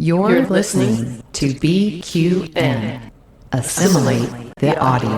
You're listening to BQN. Assimilate the audio.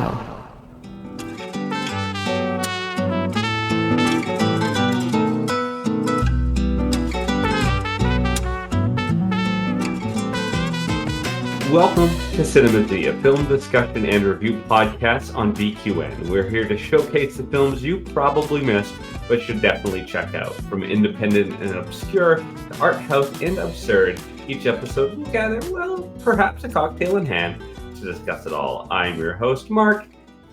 Welcome to Cinema-Z, a film discussion and review podcast on BQN. We're here to showcase the films you probably missed, but should definitely check out. From independent and obscure to art house and absurd, each episode will gather, well, perhaps a cocktail in hand to discuss it all. I'm your host, Mark,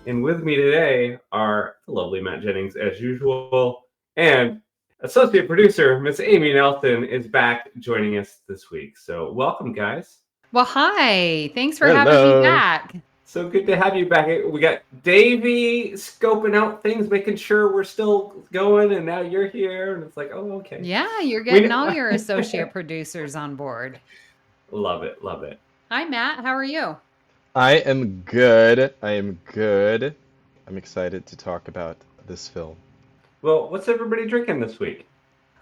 and with me today are the lovely Matt Jennings, as usual, and associate producer, Miss Amy Nelson, is back joining us this week. So welcome, guys. Well, hi. Thanks for having me back. So good to have you back. We got Davey scoping out things, making sure we're still going, and now you're here, and it's like, oh, okay. Yeah, you're getting all your associate producers on board. Love it, love it. Hi, Matt. How are you? I am good. I'm excited to talk about this film. Well, what's everybody drinking this week?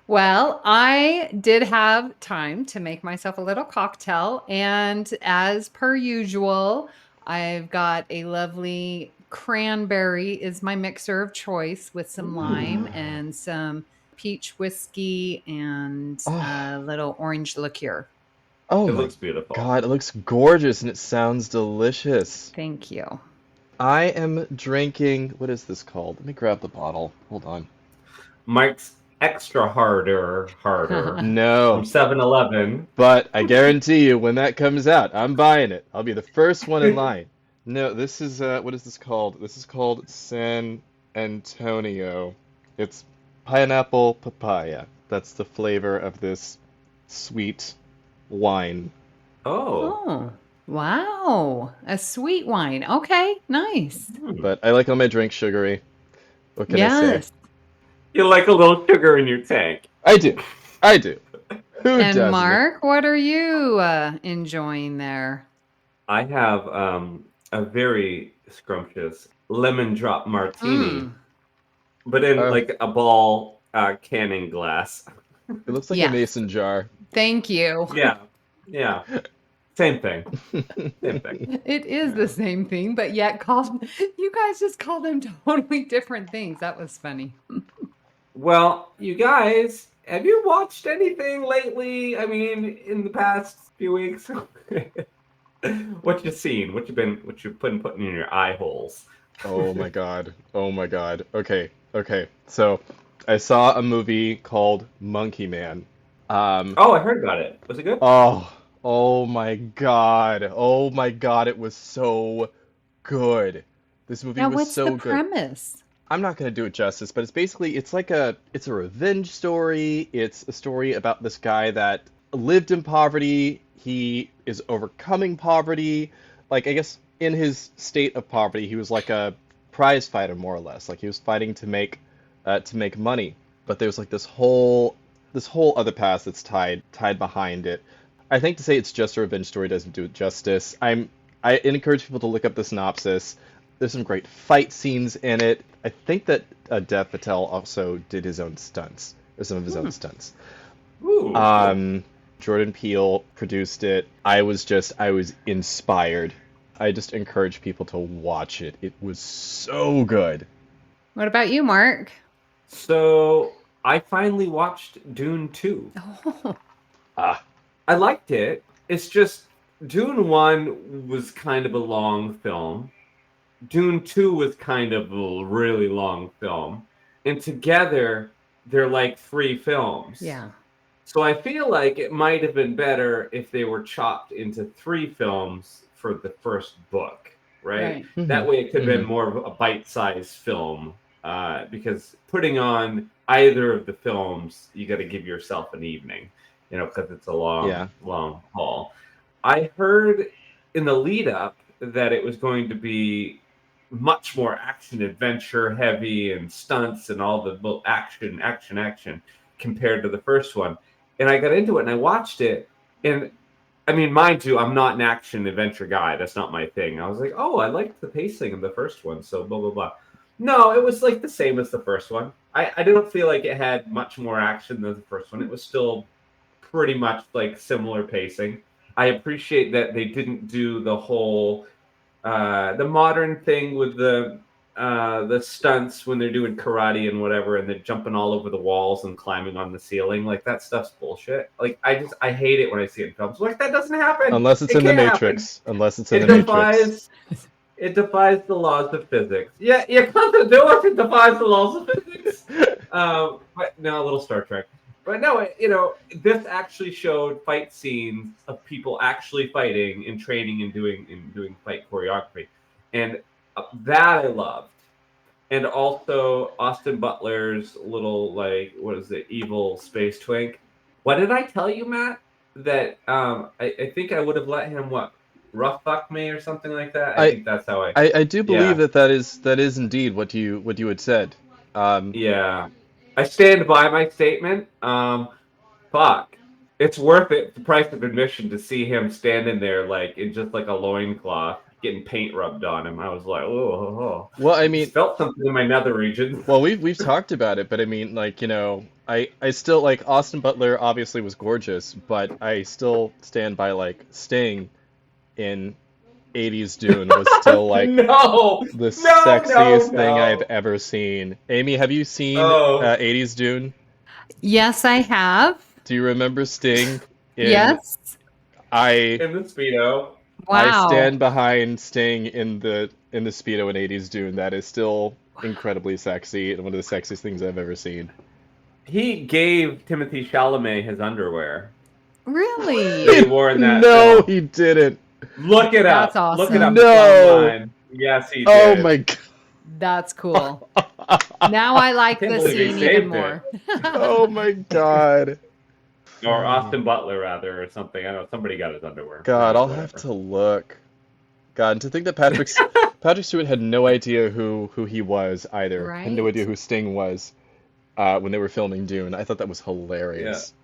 Well, I did have time to make myself a little cocktail, and as per usual, I've got a lovely cranberry is my mixer of choice with some lime and some peach whiskey and a little orange liqueur. Oh, it looks beautiful. God, it looks gorgeous and it sounds delicious. Thank you. I am drinking, what is this called? Let me grab the bottle. Hold on. Mike's Extra harder. No. From 7-Eleven. But I guarantee you, when that comes out, I'm buying it. I'll be the first one in line. No, this is, what is this called? This is called San Antonio. It's pineapple papaya. That's the flavor of this sweet wine. Oh. Wow. A sweet wine. Okay, nice. But I like all my drinks sugary. What can I say? You like a little sugar in your tank. I do. Who and doesn't? Mark, what are you enjoying there? I have a very scrumptious lemon drop martini, but in like a ball canning glass. It looks like a mason jar. Thank you. Yeah. Same thing. It is the same thing, but yet you guys just call them totally different things. That was funny. Well, you guys, have you watched anything lately? I mean, in the past few weeks? What you seen? What you've been putting in your eye holes? Oh my god. Okay. So, I saw a movie called Monkey Man. Oh, I heard about it. Was it good? Oh my god. It was so good. This movie was so good. What's the premise? I'm not going to do it justice, but it's a revenge story. It's a story about this guy that lived in poverty. He is overcoming poverty. Like, I guess in his state of poverty, he was like a prize fighter, more or less. Like, he was fighting to make money. But there's like this whole other past that's tied behind it. I think to say it's just a revenge story doesn't do it justice. I encourage people to look up the synopsis. There's some great fight scenes in it. I think that Dev Patel also did his own stunts, or some of his own stunts. Ooh. Jordan Peele produced it. I was inspired. I just encourage people to watch it. It was so good. What about you, Mark? So, I finally watched Dune 2. I liked it. It's just, Dune 1 was kind of a long film. Dune 2 was kind of a really long film. And together, they're like 3 films. Yeah. So I feel like it might have been better if they were chopped into 3 films for the first book, right? Mm-hmm. That way it could have been more of a bite-sized film. Because putting on either of the films, you got to give yourself an evening, because it's a long haul. I heard in the lead-up that it was going to be much more action-adventure heavy and stunts and all the action compared to the first one. And I got into it and I watched it. And I mean, mind you, I'm not an action-adventure guy. That's not my thing. I was like, I liked the pacing of the first one, so blah, blah, blah. No, it was like the same as the first one. I didn't feel like it had much more action than the first one. It was still pretty much like similar pacing. I appreciate that they didn't do the whole the modern thing with the stunts when they're doing karate and whatever, and they're jumping all over the walls and climbing on the ceiling. Like, that stuff's bullshit. Like, I hate it when I see it in films. Like, that doesn't happen unless it's in the Matrix. Unless it's in the Matrix. It defies the laws of physics. Yeah, you can't do it. It defies the laws of physics. But no, a little Star Trek. But no, this actually showed fight scenes of people actually fighting and training and doing fight choreography, and that I loved. And also Austin Butler's little, like, what is it, evil space twink. What did I tell you, Matt? That I think I would have let him rough fuck me or something like that. I think that's how I do believe that is indeed what you had said. Yeah. I stand by my statement. Fuck. It's worth it, the price of admission, to see him standing there like in just like a loincloth, getting paint rubbed on him. I was like, oh. Well, I mean, felt something in my nether region. Well, we've talked about it, but I mean, like, I still, like, Austin Butler obviously was gorgeous, but I still stand by, like, Sting in 80s Dune was still like the sexiest thing I've ever seen. Amy, have you seen 80s Dune? Yes, I have. Do you remember Sting? Yes. In the Speedo. Wow. I stand behind Sting in the Speedo in 80s Dune. That is still incredibly sexy and one of the sexiest things I've ever seen. He gave Timothée Chalamet his underwear. Really? He wore in that film. He didn't. Look it up. That's awesome. Look it up. No. Online. Yes, he did. Oh my god. That's cool. Now I like the scene even more. Oh my god. Or Austin Butler, rather, or something. I don't know. Somebody got his underwear. God, I'll have to look. God, and to think that Patrick Stewart had no idea who he was either. Right? Had no idea who Sting was when they were filming Dune. I thought that was hilarious.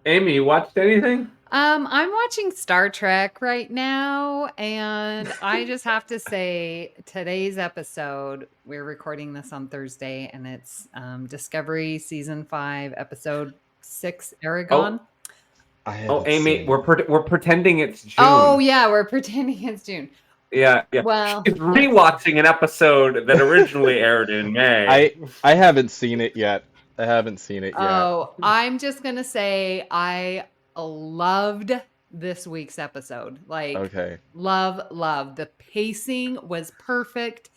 Yeah. Amy, you watched anything? I'm watching Star Trek right now, and I just have to say, today's episode, we're recording this on Thursday, and it's Discovery Season 5, Episode 6, Aragon. Amy, we're pretending it's June. Oh, yeah, we're pretending it's June. Yeah. Well, she's rewatching an episode that originally aired in May. I haven't seen it yet. Oh, I'm just going to say I loved this week's episode. Like, okay. Love. The pacing was perfect.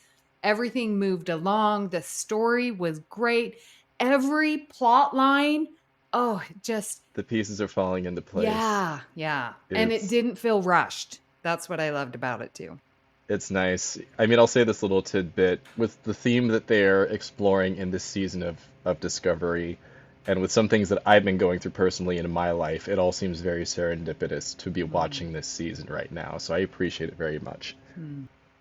Everything moved along. The story was great. Every plot line, just... the pieces are falling into place. Yeah. And it didn't feel rushed. That's what I loved about it, too. It's nice. I mean, I'll say this little tidbit. With the theme that they're exploring in this season of Discovery, and with some things that I've been going through personally in my life, it all seems very serendipitous to be watching this season right now. So I appreciate it very much.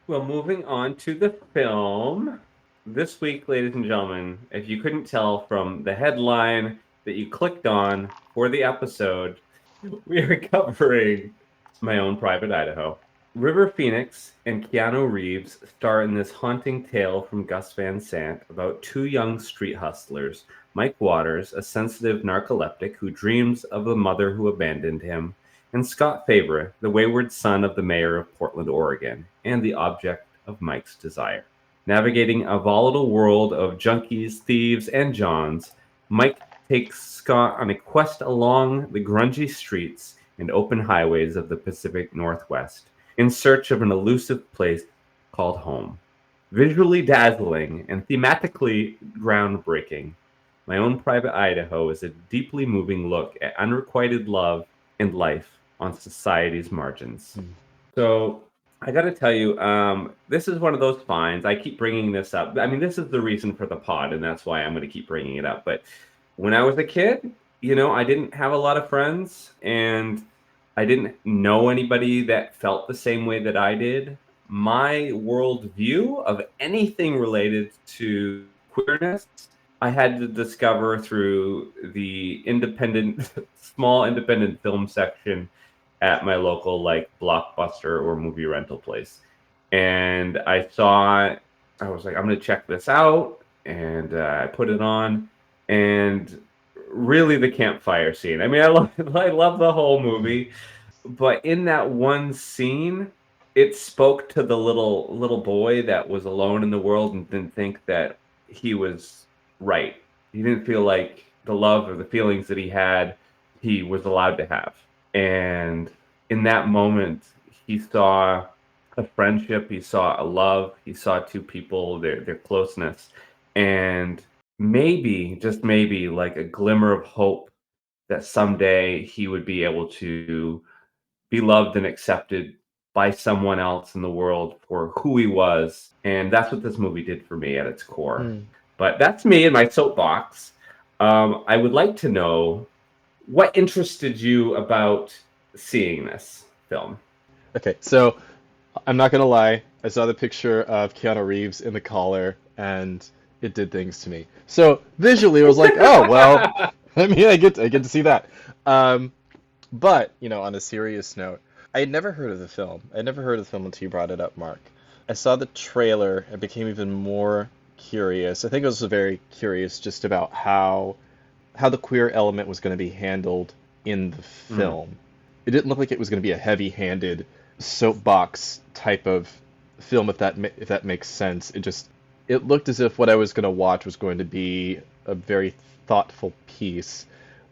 Well, moving on to the film. This week, ladies and gentlemen, if you couldn't tell from the headline that you clicked on for the episode, we are covering My Own Private Idaho. River Phoenix and Keanu Reeves star in this haunting tale from Gus Van Sant about two young street hustlers, Mike Waters, a sensitive narcoleptic who dreams of the mother who abandoned him, and Scott Favre, the wayward son of the mayor of Portland, Oregon, and the object of Mike's desire. Navigating a volatile world of junkies, thieves, and Johns, Mike takes Scott on a quest along the grungy streets and open highways of the Pacific Northwest, in search of an elusive place called home. Visually dazzling and thematically groundbreaking, My Own Private Idaho is a deeply moving look at unrequited love and life on society's margins. So I got to tell you, this is one of those finds. I keep bringing this up. I mean, this is the reason for the pod, and that's why I'm going to keep bringing it up. But when I was a kid, I didn't have a lot of friends, and I didn't know anybody that felt the same way that I did. My worldview of anything related to queerness, I had to discover through the small independent film section at my local Blockbuster or movie rental place. And I was like, I'm going to check this out. And I put it on. And really the campfire scene. I mean, I love the whole movie, but in that one scene, it spoke to the little boy that was alone in the world and didn't think that he was right. He didn't feel like the love or the feelings that he was allowed to have. And in that moment, he saw a friendship, he saw a love, he saw two people, their closeness, and maybe, just maybe, like a glimmer of hope that someday he would be able to be loved and accepted by someone else in the world for who he was. And that's what this movie did for me at its core. But that's me in my soapbox. I would like to know, what interested you about seeing this film? Okay, so I'm not gonna lie, I saw the picture of Keanu Reeves in the collar, and it did things to me. So visually, I was like, oh well, I mean, I get to see that. But on a serious note, I had never heard of the film. I had never heard of the film until you brought it up, Mark. I saw the trailer and became even more curious. I think I was very curious just about how the queer element was going to be handled in the film. It didn't look like it was going to be a heavy-handed soapbox type of film, if that makes sense. It looked as if what I was going to watch was going to be a very thoughtful piece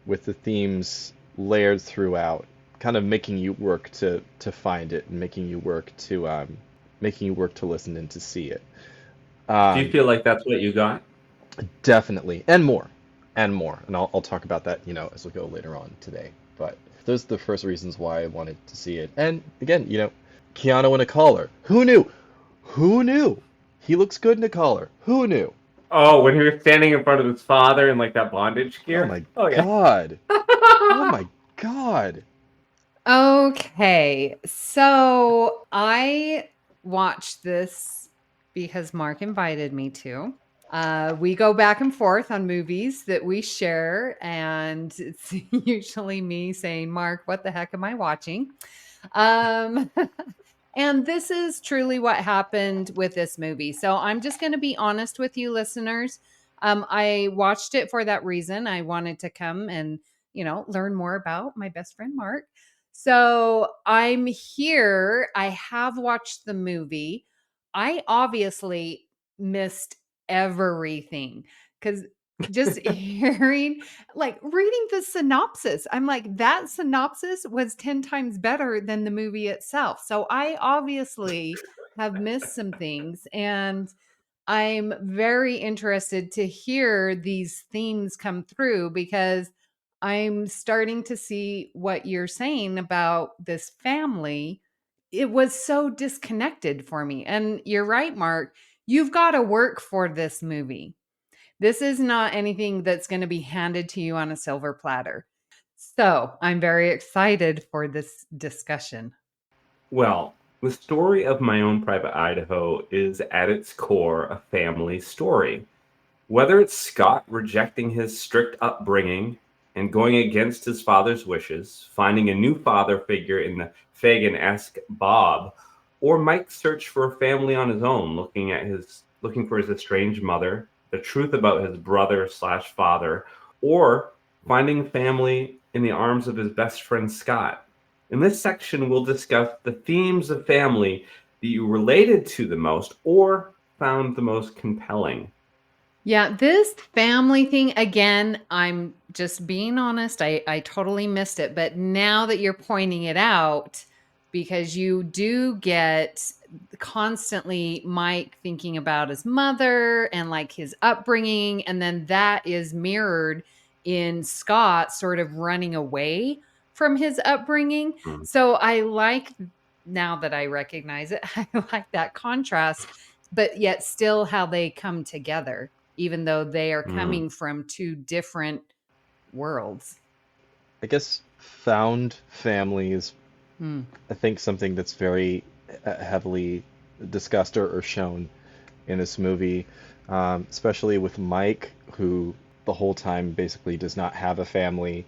with the themes layered throughout, kind of making you work to find it and making you work to listen and to see it. Do you feel like that's what you got? Definitely, and more, and I'll talk about that as we go later on today. But those are the first reasons why I wanted to see it. And again, Keanu in a collar. Who knew? He looks good in a collar. Who knew? Oh, when he was standing in front of his father in like that bondage gear. Oh my god. Oh my god. Okay, so I watched this because Mark invited me to. We go back and forth on movies that we share, and it's usually me saying, Mark, what the heck am I watching? And this is truly what happened with this movie. So I'm just going to be honest with you, listeners. I watched it for that reason. I wanted to come and, learn more about my best friend, Mark. So I'm here. I have watched the movie. I obviously missed everything because just reading the synopsis, I'm like, that synopsis was 10 times better than the movie itself. So I obviously have missed some things, and I'm very interested to hear these themes come through because I'm starting to see what you're saying about this family. It was so disconnected for me. And you're right, Mark. You've got to work for this movie. This is not anything that's going to be handed to you on a silver platter. So I'm very excited for this discussion. Well, the story of My Own Private Idaho is at its core a family story. Whether it's Scott rejecting his strict upbringing and going against his father's wishes, finding a new father figure in the Fagin-esque Bob, or Mike's search for a family on his own, looking for his estranged mother, the truth about his brother/father, or finding family in the arms of his best friend Scott. In this section, we'll discuss the themes of family that you related to the most or found the most compelling. Yeah, this family thing, again, I'm just being honest, I totally missed it. But now that you're pointing it out, because you do get constantly Mike thinking about his mother and like his upbringing, and then that is mirrored in Scott sort of running away from his upbringing. So I like, now that I recognize it, I like that contrast, but yet still how they come together, even though they are coming from two different worlds. I guess found family is, I think, something that's very heavily discussed or shown in this movie, especially with Mike, who the whole time basically does not have a family.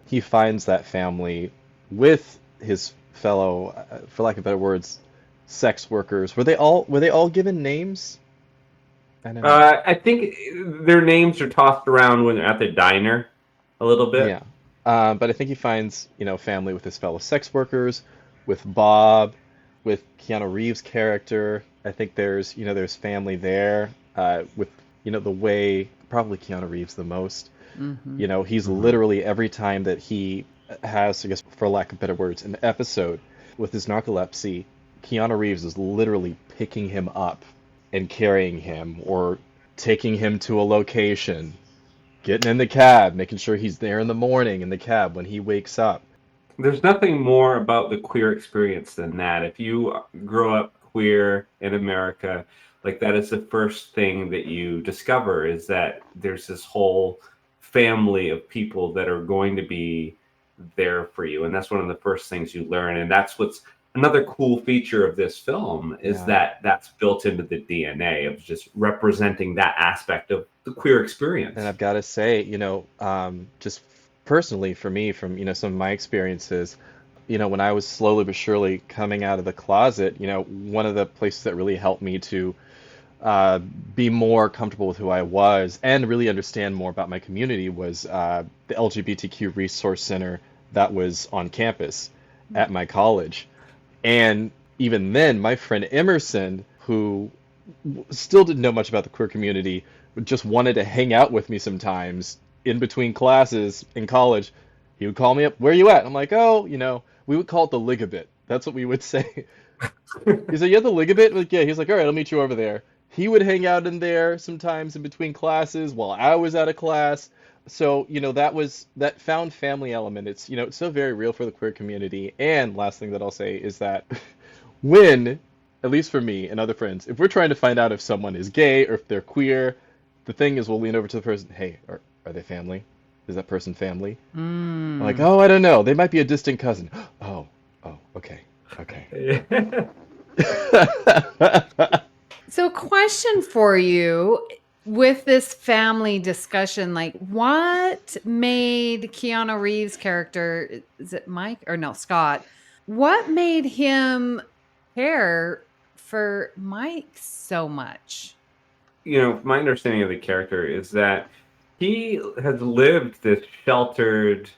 He finds that family with his fellow, for lack of better words, sex workers. Were they all given names? I think their names are tossed around when they're at the diner. a little bit. Yeah. But I think he finds, family with his fellow sex workers, with Bob, with Keanu Reeves' character. I think there's family there, with, the way, probably Keanu Reeves the most. He's literally, every time that he has, I guess, for lack of better words, an episode with his narcolepsy, Keanu Reeves is literally picking him up and carrying him, or taking him to a location, getting in the cab, making sure he's there in the morning in the cab when he wakes up. There's nothing more about the queer experience than that. If you grow up queer in America, like, that is the first thing that you discover, is that there's this whole family of people that are going to be there for you. And that's one of the first things you learn. And that's what's another cool feature of this film, is that that's built into the DNA of just representing that aspect of the queer experience. And I've got to say, just personally for me, from, some of my experiences, when I was slowly but surely coming out of the closet, one of the places that really helped me to be more comfortable with who I was and really understand more about my community was the LGBTQ Resource Center that was on campus at my college. And even then, my friend Emerson, who still didn't know much about the queer community, but just wanted to hang out with me sometimes in between classes in college, he would call me up, "Where are you at?" I'm like, "Oh, we would call it the Ligabit." That's what we would say. He's like, "Yeah, the Ligabit?" I'm like, "Yeah." He's like, "All right, I'll meet you over there." He would hang out in there sometimes in between classes while I was out of class. So, that found family element. It's, it's so very real for the queer community. And last thing that I'll say is that when, at least for me and other friends, if we're trying to find out if someone is gay or if they're queer, the thing is, we'll lean over to the person, "Hey, are they family? Is that person family?" I'm like, "Oh, I don't know. They might be a distant cousin." Oh, okay. So, question for you, with this family discussion, like, what made Keanu Reeves' character, is it Mike or no, Scott? What made him care for Mike so much? My understanding of the character is that he has lived this sheltered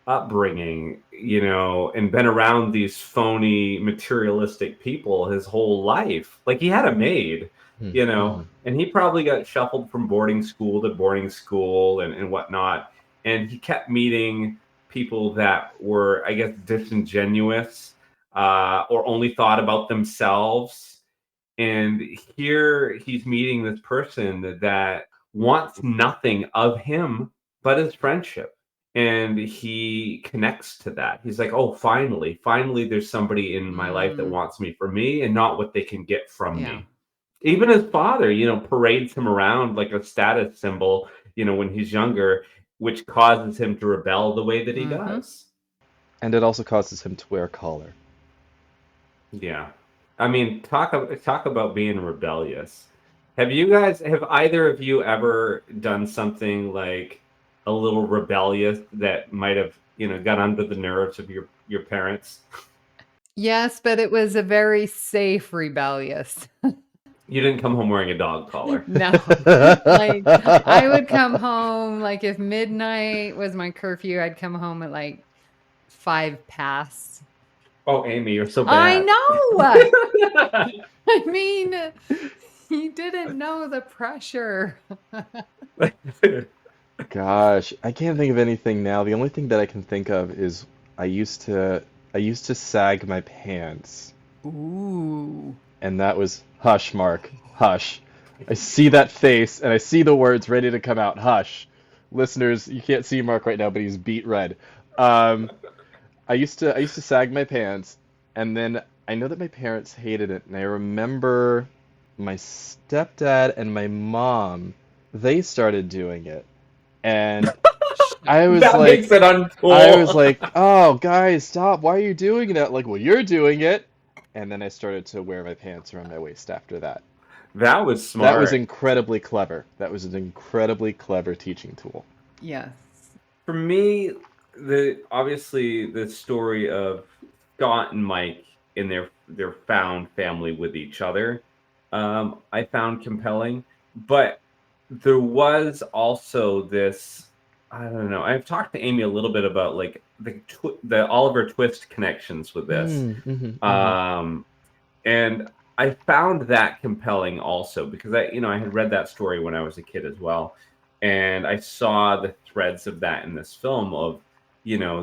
upbringing, and been around these phony materialistic people his whole life. Like, he had a maid, and he probably got shuffled from boarding school to boarding school and whatnot. And he kept meeting people that were, I guess, disingenuous, or only thought about themselves. And here he's meeting this person that wants nothing of him but his friendship. And he connects to that. He's like, "Oh, finally, there's somebody in my life that wants me for me and not what they can get from me." Even his father, parades him around like a status symbol, when he's younger, which causes him to rebel the way that he does. And it also causes him to wear a collar. Yeah. I mean, talk about being rebellious. Have either of you ever done something like a little rebellious that might have, got under the nerves of your parents? Yes, but it was a very safe rebellious. You didn't come home wearing a dog collar. No. Like, I would come home, like, if midnight was my curfew, I'd come home at like 5 past. Oh, Amy, you're so bad. I know. I mean, he didn't know the pressure. Gosh, I can't think of anything now. The only thing that I can think of is I used to sag my pants. Ooh. And that was, hush, Mark, hush. I see that face and I see the words ready to come out. Hush. Listeners, you can't see Mark right now, but he's beet red. I used to sag my pants, and then I know that my parents hated it, and I remember my stepdad and my mom, they started doing it. And I was that like, makes it uncool. I was like, "Oh, guys, stop. Why are you doing that?" Like, "Well, you're doing it." And then I started to wear my pants around my waist after that. That was smart. That was incredibly clever. That was an incredibly clever teaching tool. Yes. For me, obviously the story of Scott and Mike in their found family with each other, I found compelling. But there was also this I don't know. I've talked to Amy a little bit about like the Oliver Twist connections with this. And I found that compelling also because I had read that story when I was a kid as well. And I saw the threads of that in this film of,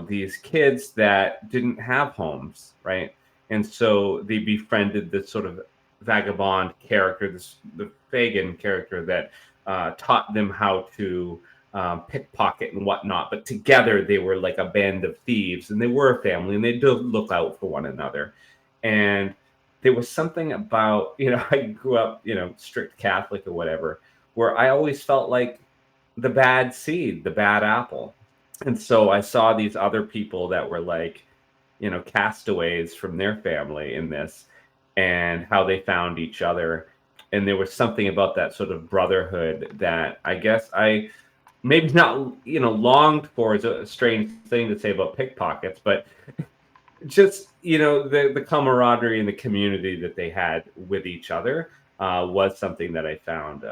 these kids that didn't have homes, right? And so they befriended this sort of vagabond character, the Fagin character that taught them how to pickpocket and whatnot. But together they were like a band of thieves, and they were a family, and they did look out for one another. And there was something about, I grew up, strict Catholic or whatever, where I always felt like the bad seed, the bad apple. And so I saw these other people that were like, castaways from their family in this, and how they found each other. And there was something about that sort of brotherhood that I guess I maybe not, longed for, is a strange thing to say about pickpockets, but just, the camaraderie and the community that they had with each other was something that I found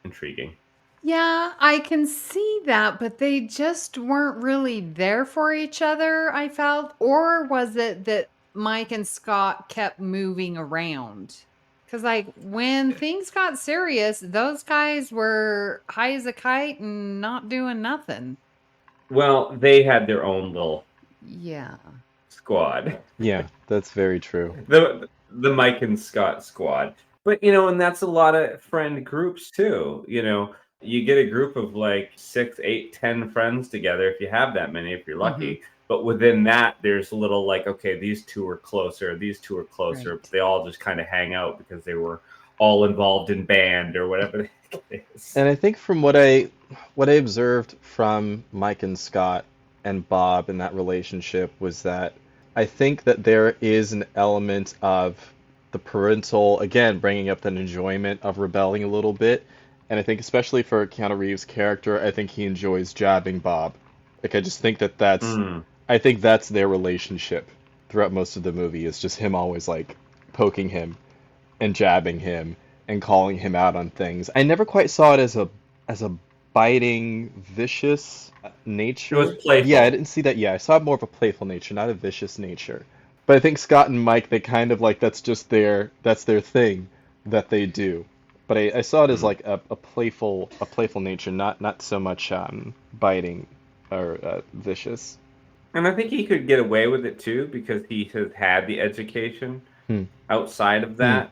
intriguing. Yeah, I can see that, but they just weren't really there for each other, I felt. Or was it that Mike and Scott kept moving around? Because, like, when things got serious, those guys were high as a kite and not doing nothing. Well, they had their own little squad. Yeah, that's very true. The Mike and Scott squad. But, and that's a lot of friend groups, too, You get a group of like 6, 8, 10 friends together if you have that many, if you're lucky. But within that, there's a little like, okay, these two are closer, right. But they all just kind of hang out because they were all involved in band or whatever it is. And I think from what I observed from Mike and Scott and Bob in that relationship was that I think that there is an element of the parental, again, bringing up that enjoyment of rebelling a little bit. And I think especially for Keanu Reeves' character, I think he enjoys jabbing Bob. Like, I just think I think that's their relationship throughout most of the movie. Is just him always, like, poking him and jabbing him and calling him out on things. I never quite saw it as a biting, vicious nature. It was playful. Yeah, I didn't see that. Yeah, I saw more of a playful nature, not a vicious nature. But I think Scott and Mike, they kind of, like, that's their thing that they do. But I saw it as like a playful nature, not so much biting or vicious. And I think he could get away with it too because he has had the education outside of that,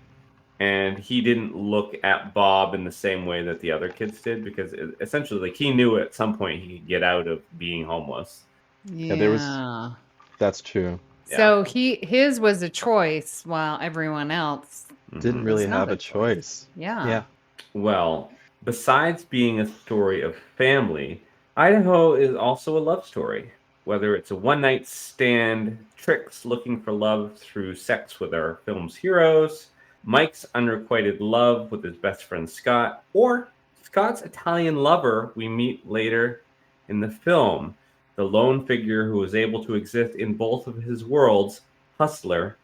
and he didn't look at Bob in the same way that the other kids did because essentially, like, he knew at some point he could get out of being homeless. Yeah, that's true. So his was a choice, while everyone else didn't really have a choice. Yeah. Well, besides being a story of family, Idaho is also a love story. Whether it's a one-night stand, Trix looking for love through sex with our film's heroes, Mike's unrequited love with his best friend Scott, or Scott's Italian lover we meet later in the film, the lone figure who is able to exist in both of his worlds, Hustler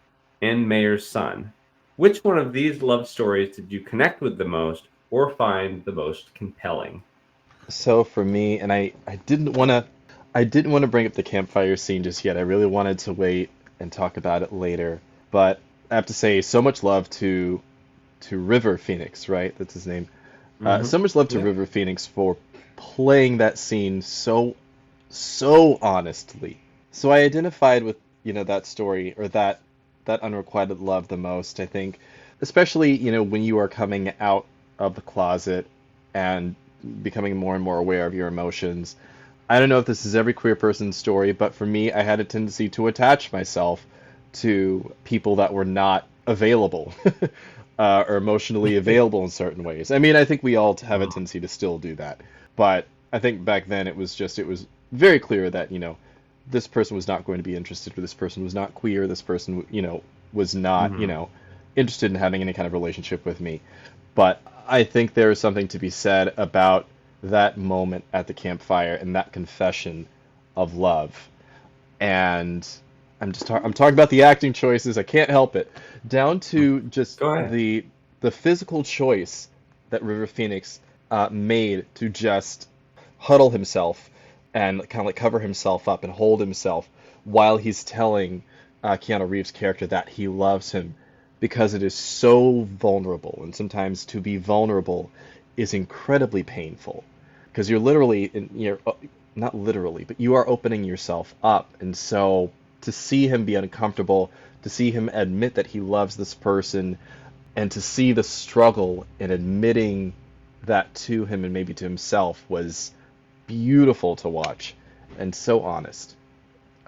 and Mayor's son. Which one of these love stories did you connect with the most or find the most compelling? So for me, and I didn't want to bring up the campfire scene just yet. I really wanted to wait and talk about it later. But I have to say, so much love to River Phoenix, right? That's his name. So much love to River Phoenix for playing that scene so honestly. So I identified with, that story or that unrequited love the most. I think, especially, when you are coming out of the closet and becoming more and more aware of your emotions. I don't know if this is every queer person's story, but for me, I had a tendency to attach myself to people that were not available or emotionally available in certain ways. I mean, I think we all have a tendency to still do that. But I think back then it was very clear that, this person was not going to be interested, or this person was not queer, this person, was not, interested in having any kind of relationship with me. But I think there is something to be said about that moment at the campfire and that confession of love. And I'm talking about the acting choices. I can't help it. Down to just the physical choice that River Phoenix made to just huddle himself and kind of like cover himself up and hold himself while he's telling Keanu Reeves' character that he loves him, because it is so vulnerable. And sometimes to be vulnerable is incredibly painful, because you're not literally, but you are opening yourself up. And so to see him be uncomfortable, to see him admit that he loves this person, and to see the struggle in admitting that to him and maybe to himself was beautiful to watch and so honest.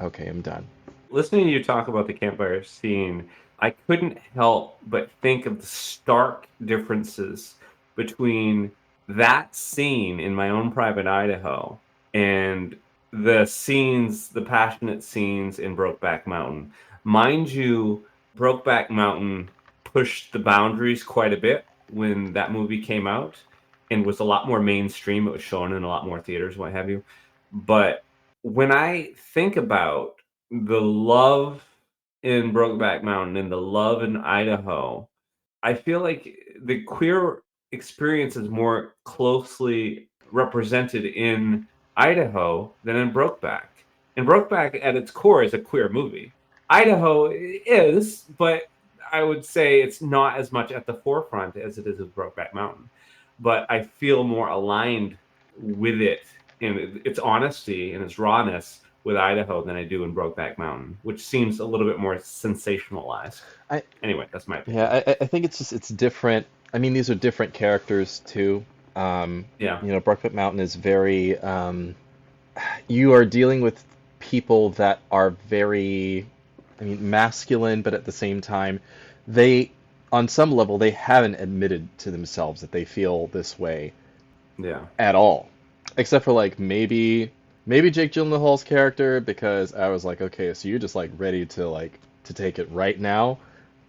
Okay, I'm done. Listening to you talk about the campfire scene, I couldn't help but think of the stark differences between that scene in My Own Private Idaho and the passionate scenes in Brokeback Mountain. Mind you, Brokeback Mountain pushed the boundaries quite a bit when that movie came out and was a lot more mainstream. It was shown in a lot more theaters, what have you. But when I think about the love in Brokeback Mountain and the love in Idaho, I feel like the queer experience is more closely represented in Idaho than in Brokeback. And Brokeback at its core is a queer movie. Idaho is, but I would say it's not as much at the forefront as it is with Brokeback Mountain. But I feel more aligned with it in its honesty and its rawness with Idaho than I do in Brokeback Mountain, which seems a little bit more sensationalized. Anyway, that's my opinion. Yeah, I think it's different. I mean, these are different characters too. Brokeback Mountain is very. You are dealing with people that are very, masculine, but at the same time, on some level, they haven't admitted to themselves that they feel this way. Yeah. At all, except for like maybe Jake Gyllenhaal's character, because I was like, okay, so you're just like ready to take it right now.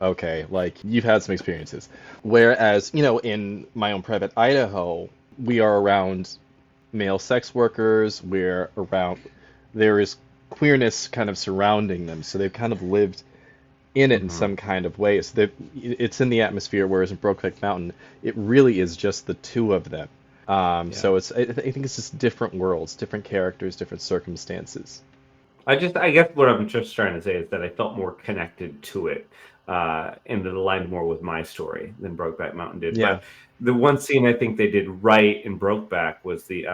Okay, like you've had some experiences. Whereas, in My Own Private Idaho, we are around male sex workers, there is queerness kind of surrounding them, so they've kind of lived in it in some kind of way. So it's in the atmosphere, whereas in Brokeback Mountain, it really is just the two of them. So I think it's just different worlds, different characters, different circumstances. I guess what I'm just trying to say is that I felt more connected to it, and it aligned more with my story than Brokeback Mountain did. Yeah. But the one scene I think they did right in Brokeback was the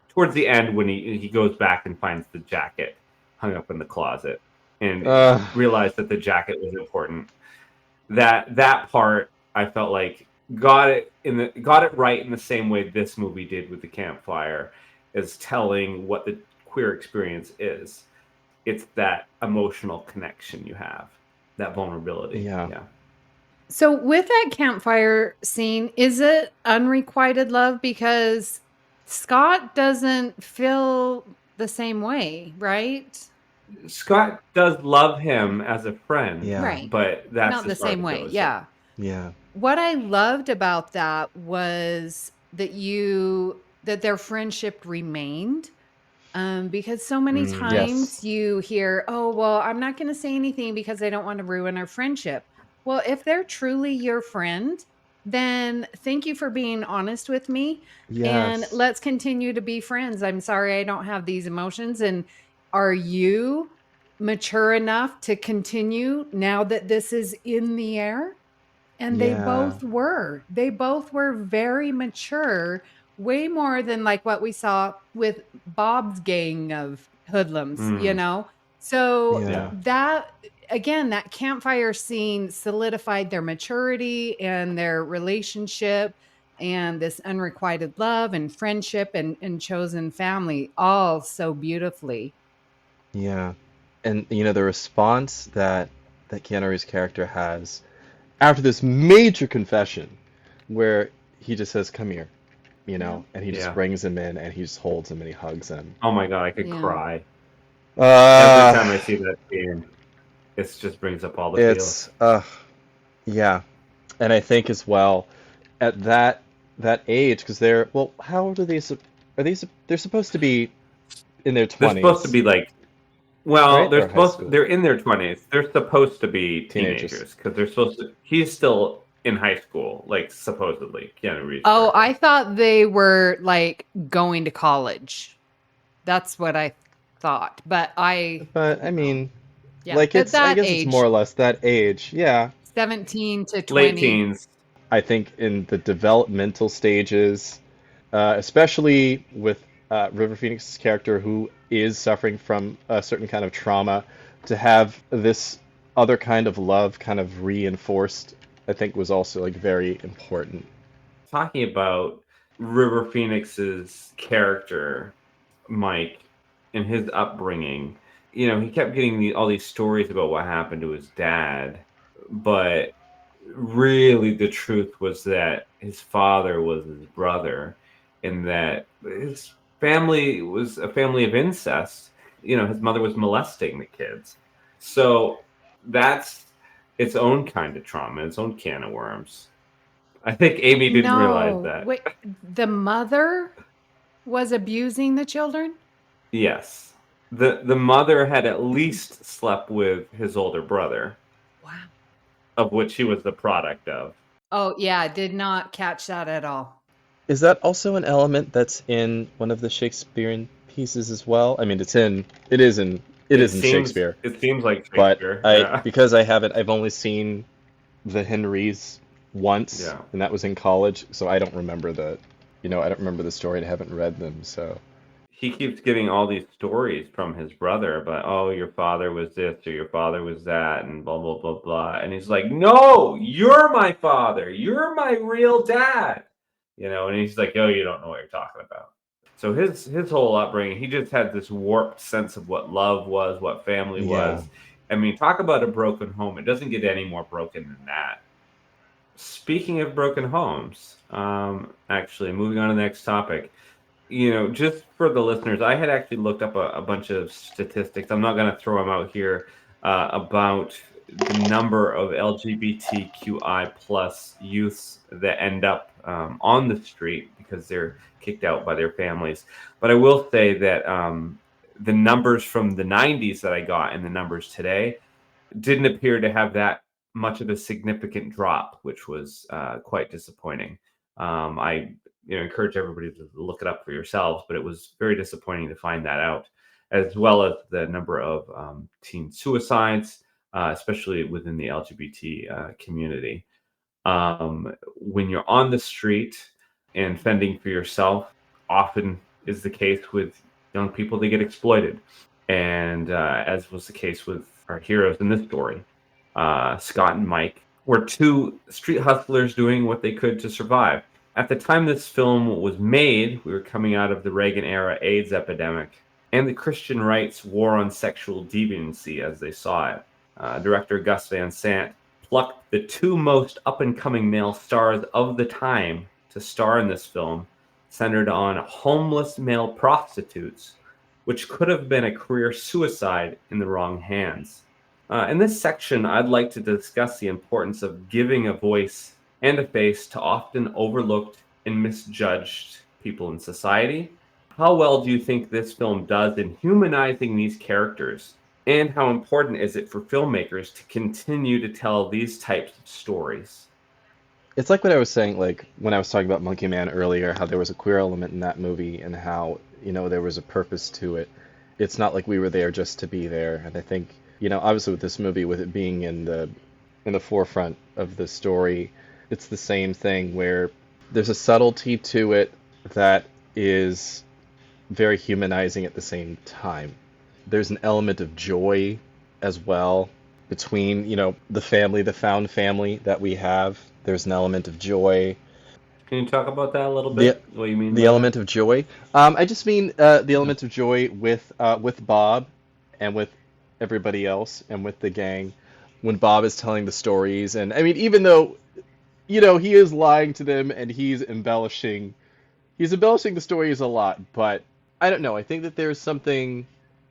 towards the end when he goes back and finds the jacket hung up in the closet and realized that the jacket was important. That part I felt like got it right in the same way this movie did with the campfire, as telling what the queer experience is. It's that emotional connection you have, that vulnerability. Yeah. So with that campfire scene, is it unrequited love? Because Scott doesn't feel the same way, right? Scott does love him as a friend, right? But that's not the same way. Yeah. Yeah. What I loved about that was that their friendship remained. Because so many times you hear, oh, well, I'm not going to say anything because I don't want to ruin our friendship. Well, if they're truly your friend, then thank you for being honest with me. Yes. And let's continue to be friends. I'm sorry I don't have these emotions. And are you mature enough to continue now that this is in the air? And they both were. They both were very mature, way more than like what we saw with Bob's gang of hoodlums, So that, again, that campfire scene solidified their maturity and their relationship and this unrequited love and friendship and chosen family, all so beautifully. Yeah. And, the response that Keanu Reeves' character has after this major confession, where he just says, come here, and he just brings him in and he just holds him and he hugs him. Oh my God, I could cry. Every time I see that scene, it just brings up all the feels. Yeah. And I think as well, at that age, because how old are they? They're supposed to be in their 20s. They're supposed to be like, well, right? They're in their 20s. They're supposed to be teenagers because he's still in high school, like supposedly. Keanu Reeves. Oh, I thought they were like going to college. That's what I thought. But I mean, yeah, like at I that guess age, it's more or less that age. Yeah. 17 to 20. Late teens. I think in the developmental stages, especially with River Phoenix's character who is suffering from a certain kind of trauma, to have this other kind of love kind of reinforced, I think was also like very important. Talking about River Phoenix's character, Mike, and his upbringing, you know, he kept getting all these stories about what happened to his dad, but really the truth was that his father was his brother, and that his family was a family of incest. You know, his mother was molesting the kids. So that's its own kind of trauma, its own can of worms. I think Amy didn't realize that. Wait, the mother was abusing the children? Yes. The mother had at least slept with his older brother. Wow. Of which he was the product of. Oh, yeah, I did not catch that at all. Is that also an element that's in one of the Shakespearean pieces as well? I mean, it is in Shakespeare. It seems like Shakespeare. But because I've only seen the Henrys once, and that was in college, so I don't remember the story, and I haven't read them, so. He keeps getting all these stories from his brother about, oh, your father was this or your father was that and blah, blah, blah, blah. And he's like, no, you're my father. You're my real dad. You know, and he's like, oh, you don't know what you're talking about. So his whole upbringing, he just had this warped sense of what love was, what family was. I mean, talk about a broken home. It doesn't get any more broken than that. Speaking of broken homes, actually, moving on to the next topic. You know, just for the listeners, I had actually looked up a bunch of statistics. I'm not going to throw them out here about the number of LGBTQI plus youths that end up on the street because they're kicked out by their families. But I will say that the numbers from the 90s that I got and the numbers today didn't appear to have that much of a significant drop, which was quite disappointing. I encourage everybody to look it up for yourselves, but it was very disappointing to find that out, as well as the number of teen suicides, especially within the LGBT community. When you're on the street and fending for yourself, often is the case with young people, they get exploited. And as was the case with our heroes in this story, Scott and Mike were two street hustlers doing what they could to survive. At the time this film was made, we were coming out of the Reagan-era AIDS epidemic and the Christian rights war on sexual deviancy as they saw it. Director Gus Van Sant plucked the two most up-and-coming male stars of the time to star in this film, centered on homeless male prostitutes, which could have been a career suicide in the wrong hands. In this section, I'd like to discuss the importance of giving a voice and a face to often overlooked and misjudged people in society. How well do you think this film does in humanizing these characters? And how important is it for filmmakers to continue to tell these types of stories? It's like what I was saying, like when I was talking about Monkey Man earlier, how there was a queer element in that movie and how, there was a purpose to it. It's not like we were there just to be there. And I think, obviously with this movie, with it being in the forefront of the story, it's the same thing where there's a subtlety to it that is very humanizing at the same time. There's an element of joy as well between, the family, the found family that we have. There's an element of joy. Can you talk about that a little bit? What do you mean? The element of joy? I just mean the element of joy with Bob and with everybody else and with the gang when Bob is telling the stories. And I mean, even though he is lying to them and he's embellishing the stories a lot, but I don't know. I think that there's something.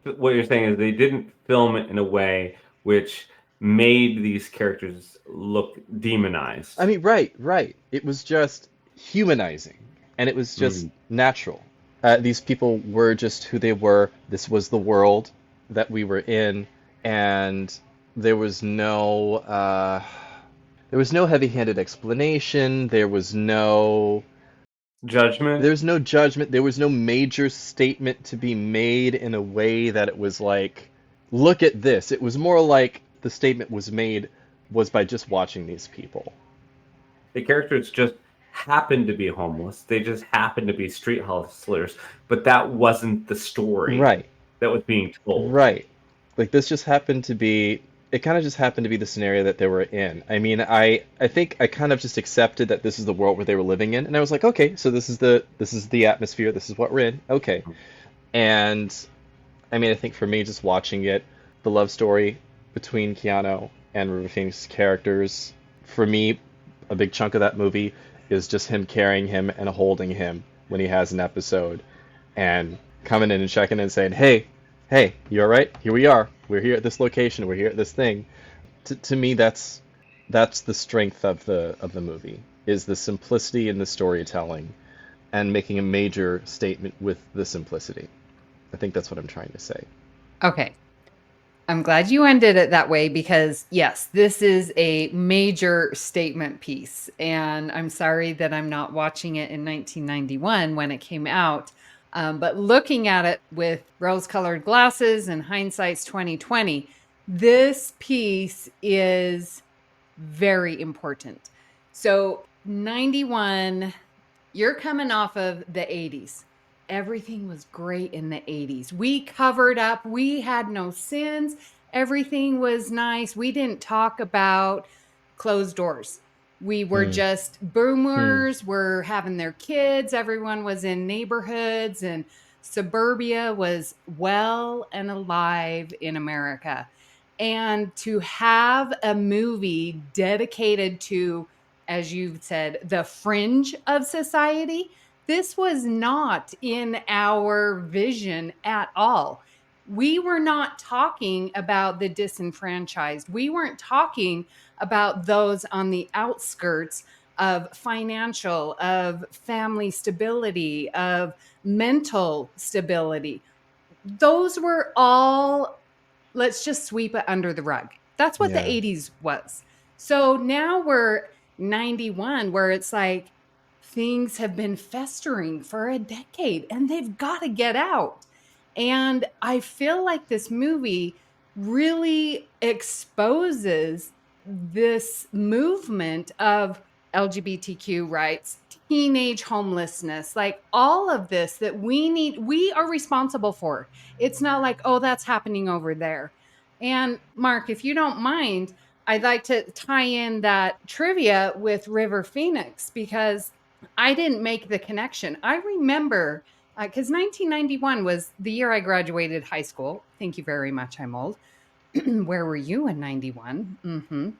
What you're saying is they didn't film it in a way which made these characters look demonized. I mean, right. It was just humanizing, and it was just natural. These people were just who they were. This was the world that we were in, and there was no heavy-handed explanation. There was no Judgment? There was no judgment. There was no major statement to be made in a way that it was like, look at this. It was more like the statement was made was by just watching these people. The characters just happened to be homeless. They just happened to be street hustlers, but that wasn't the story Right. that was being told. Right. Like this just happened to be, it kind of just happened to be the scenario that they were in. I mean, I think I kind of just accepted that this is the world where they were living in, and I was like, okay, so this is the atmosphere, this is what we're in. Okay. And I mean, I think for me just watching it, the love story between Keanu and River Phoenix's characters, for me, a big chunk of that movie is just him carrying him and holding him when he has an episode and coming in and checking in and saying, hey, you all right? Here we are. We're here at this location. We're here at this thing. To me, that's the strength of the movie, is the simplicity in the storytelling and making a major statement with the simplicity. I think that's what I'm trying to say. Okay. I'm glad you ended it that way because, yes, this is a major statement piece. And I'm sorry that I'm not watching it in 1991 when it came out. But looking at it with rose-colored glasses and hindsight's 2020, this piece is very important. So 91, you're coming off of the 80s. Everything was great in the 80s. We covered up. We had no sins. Everything was nice. We didn't talk about closed doors. We were just boomers were having their kids. Everyone was in neighborhoods and suburbia was well and alive in America. And to have a movie dedicated to, as you've said, the fringe of society, this was not in our vision at all. We were not talking about the disenfranchised. We weren't talking about those on the outskirts of financial, of family stability, of mental stability. Those were all, let's just sweep it under the rug. That's what the 80s was. So now we're 91, where it's like, things have been festering for a decade and they've got to get out. And I feel like this movie really exposes this movement of LGBTQ rights, teenage homelessness, like all of this that we are responsible for. It's not like, oh, that's happening over there. And Mark, if you don't mind, I'd like to tie in that trivia with River Phoenix because I didn't make the connection. I remember, because 1991 was the year I graduated high school. Thank you very much. I'm old. Where were you in 91? Mm-hmm.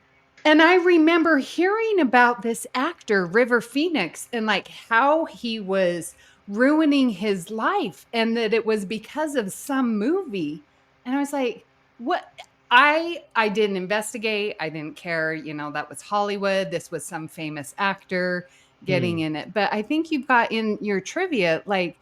And I remember hearing about this actor, River Phoenix, and like how he was ruining his life and that it was because of some movie. And I was like, what? I didn't investigate. I didn't care. You know, that was Hollywood. This was some famous actor getting in it. But I think you've got in your trivia, like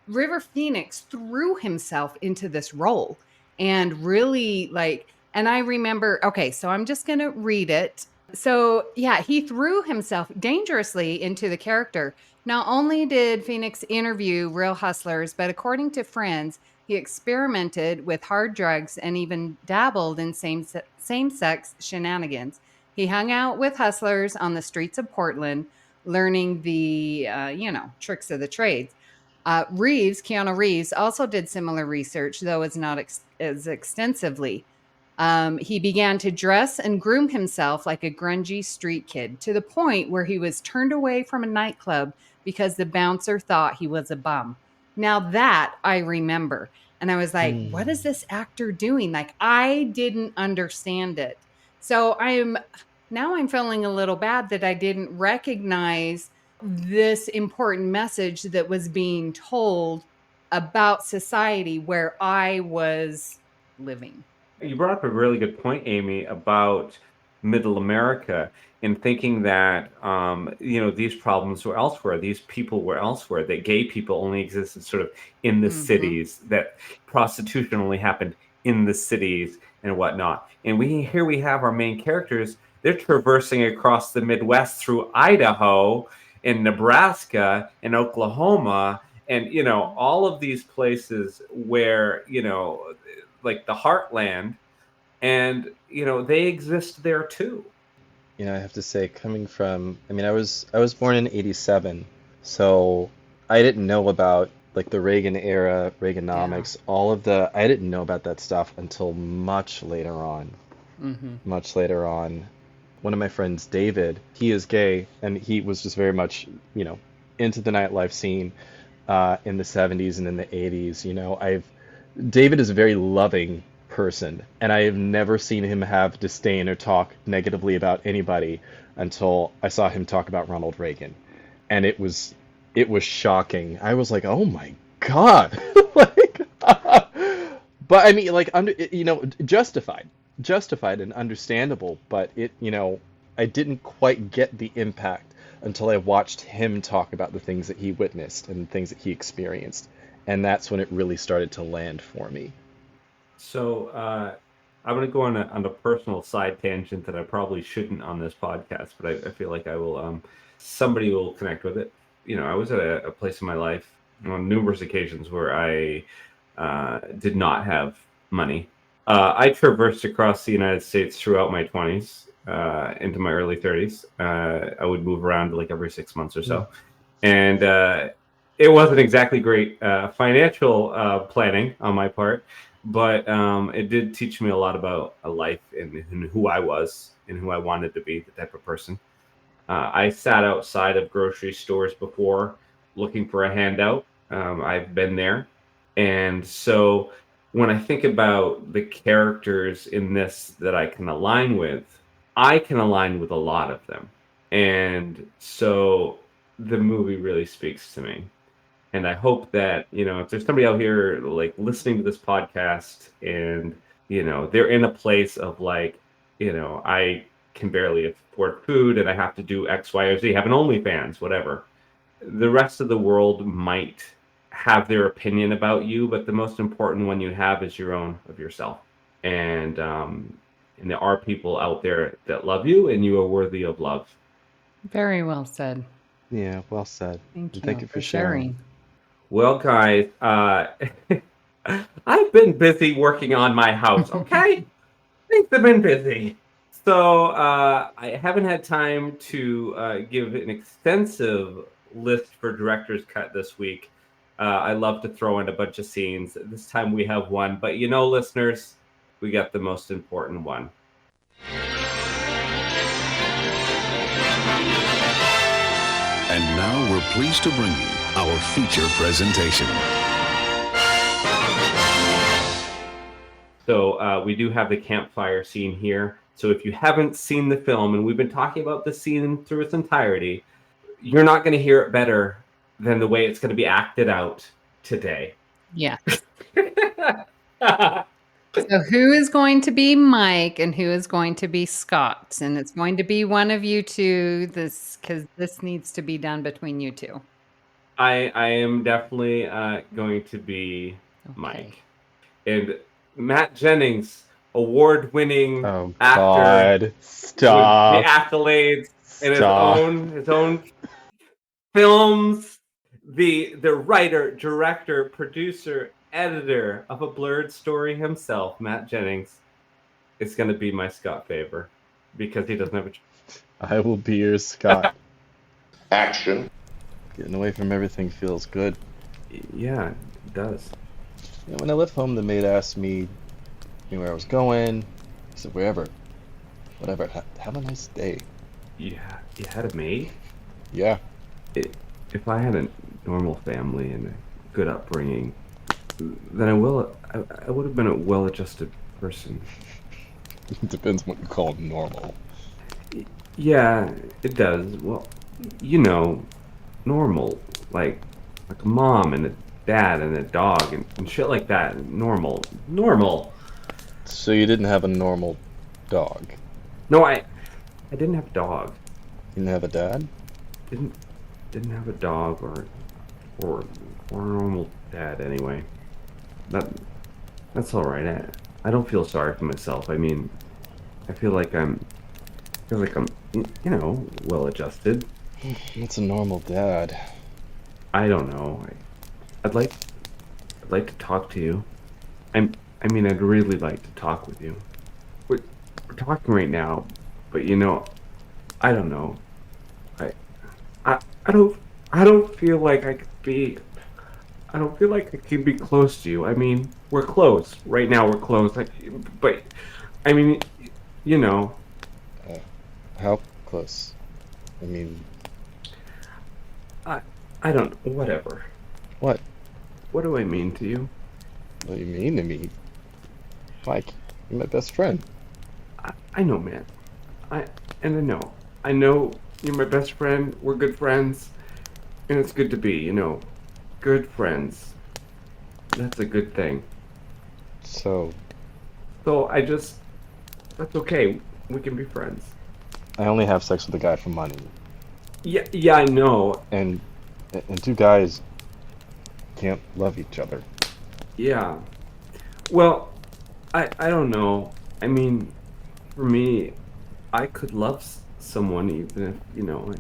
River Phoenix threw himself into this role and really like, and I remember, okay, so I'm just going to read it. So yeah, he threw himself dangerously into the character. Not only did Phoenix interview real hustlers, but according to friends, he experimented with hard drugs and even dabbled in same-sex shenanigans. He hung out with hustlers on the streets of Portland, learning the, tricks of the trades. Keanu Reeves also did similar research, though it's not as extensively. He began to dress and groom himself like a grungy street kid to the point where he was turned away from a nightclub because the bouncer thought he was a bum. Now that I remember. And I was like, what is this actor doing? Like, I didn't understand it. So I'm feeling a little bad that I didn't recognize this important message that was being told about society where I was living. You brought up a really good point, Amy, about middle America and thinking that, these problems were elsewhere. These people were elsewhere, that gay people only existed sort of in the cities, that prostitution only happened in the cities and whatnot. And here we have our main characters. They're traversing across the Midwest through Idaho in Nebraska and Oklahoma, and all of these places where like the heartland, and they exist there too. I have to say, coming from, I was born in '87, so I didn't know about like the Reagan era, Reaganomics, I didn't know about that stuff until much later on. Much later on. One of my friends, David, he is gay, and he was just very much, into the nightlife scene in the '70s and in the '80s. David is a very loving person, and I have never seen him have disdain or talk negatively about anybody until I saw him talk about Ronald Reagan, and it was shocking. I was like, oh my God. But justified and understandable, but I didn't quite get the impact until I watched him talk about the things that he witnessed and the things that he experienced, and that's when it really started to land for me. So I'm going to go on a personal side tangent that I probably shouldn't on this podcast, but I feel like I will. Somebody will connect with it. I was at a place in my life on numerous occasions where I did not have money. I traversed across the United States throughout my 20s into my early 30s. I would move around like every 6 months or so. And it wasn't exactly great financial planning on my part, but it did teach me a lot about a life and who I was and who I wanted to be, the type of person. I sat outside of grocery stores before looking for a handout. I've been there. And so when I think about the characters in this that I can align with a lot of them. And so the movie really speaks to me. And I hope that, if there's somebody out here like listening to this podcast and, they're in a place of like, I can barely afford food and I have to do X, Y, or Z, have an OnlyFans, whatever. The rest of the world might have their opinion about you, but the most important one you have is your own of yourself. And there are people out there that love you, and you are worthy of love. Very well said. Yeah, well said. Thank you for sharing. Well, guys, I've been busy working on my house, okay? Things have been busy. So I haven't had time to give an extensive list for director's cut this week. I love to throw in a bunch of scenes. This time we have one, but listeners, we got the most important one. And now we're pleased to bring you our feature presentation. So we do have the campfire scene here. So if you haven't seen the film, and we've been talking about the scene through its entirety, you're not going to hear it better than the way it's going to be acted out today. Yeah. So who is going to be Mike and who is going to be Scott? And it's going to be one of you two, because this needs to be done between you two. I am definitely going to be Mike. And Matt Jennings, award-winning actor. God. Stop. With the accolades and his own films. The writer, director, producer, editor of A Blurred Story himself, Matt Jennings, is going to be my Scott Favor because he doesn't have a... I will be your Scott. Action. Getting away from everything feels good. Yeah, it does. When I left home, the maid asked me where I was going. I said, wherever. Whatever. Have a nice day. Yeah, you had a maid? Yeah. If I had a normal family and a good upbringing, then I would have been a well-adjusted person. It depends what you call normal. Yeah, it does. Well, normal, like a mom and a dad and a dog and shit like that. Normal. So you didn't have a normal dog? No, I didn't have a dog. You didn't have a dad? Didn't have a dog or a normal dad anyway. That's all right. I don't feel sorry for myself. I mean, I feel like I'm well adjusted. It's a normal dad. I don't know. I'd like to talk to you. I mean, I'd really like to talk with you. We're talking right now, but I don't know. I don't feel like I could be. I don't feel like I can be close to you. I mean, we're close right now. We're close. But I mean, you know. How close? I mean, I don't. Whatever. What? What do I mean to you? What do you mean to me? Mike, you're my best friend. I know, man. I know you're my best friend. We're good friends, and it's good to be, good friends. That's a good thing. So that's okay. We can be friends. I only have sex with a guy for money. Yeah, I know. And two guys can't love each other. Yeah. Well, I don't know. I mean, for me, I could love someone even if, I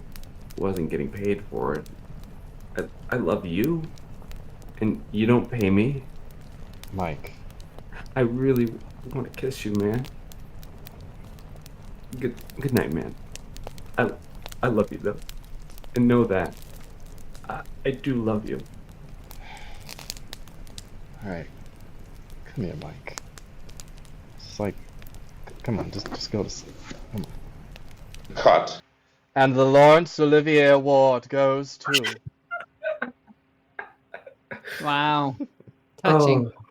wasn't getting paid for it. I love you, and you don't pay me. Mike. I really want to kiss you, man. Good night, man. I love you, though. And know that. I do love you. Alright. Come here, Mike. It's like, come on, just go to sleep. Come on. Cut. And the Laurence Olivier Award goes to... Wow. Touching. Oh.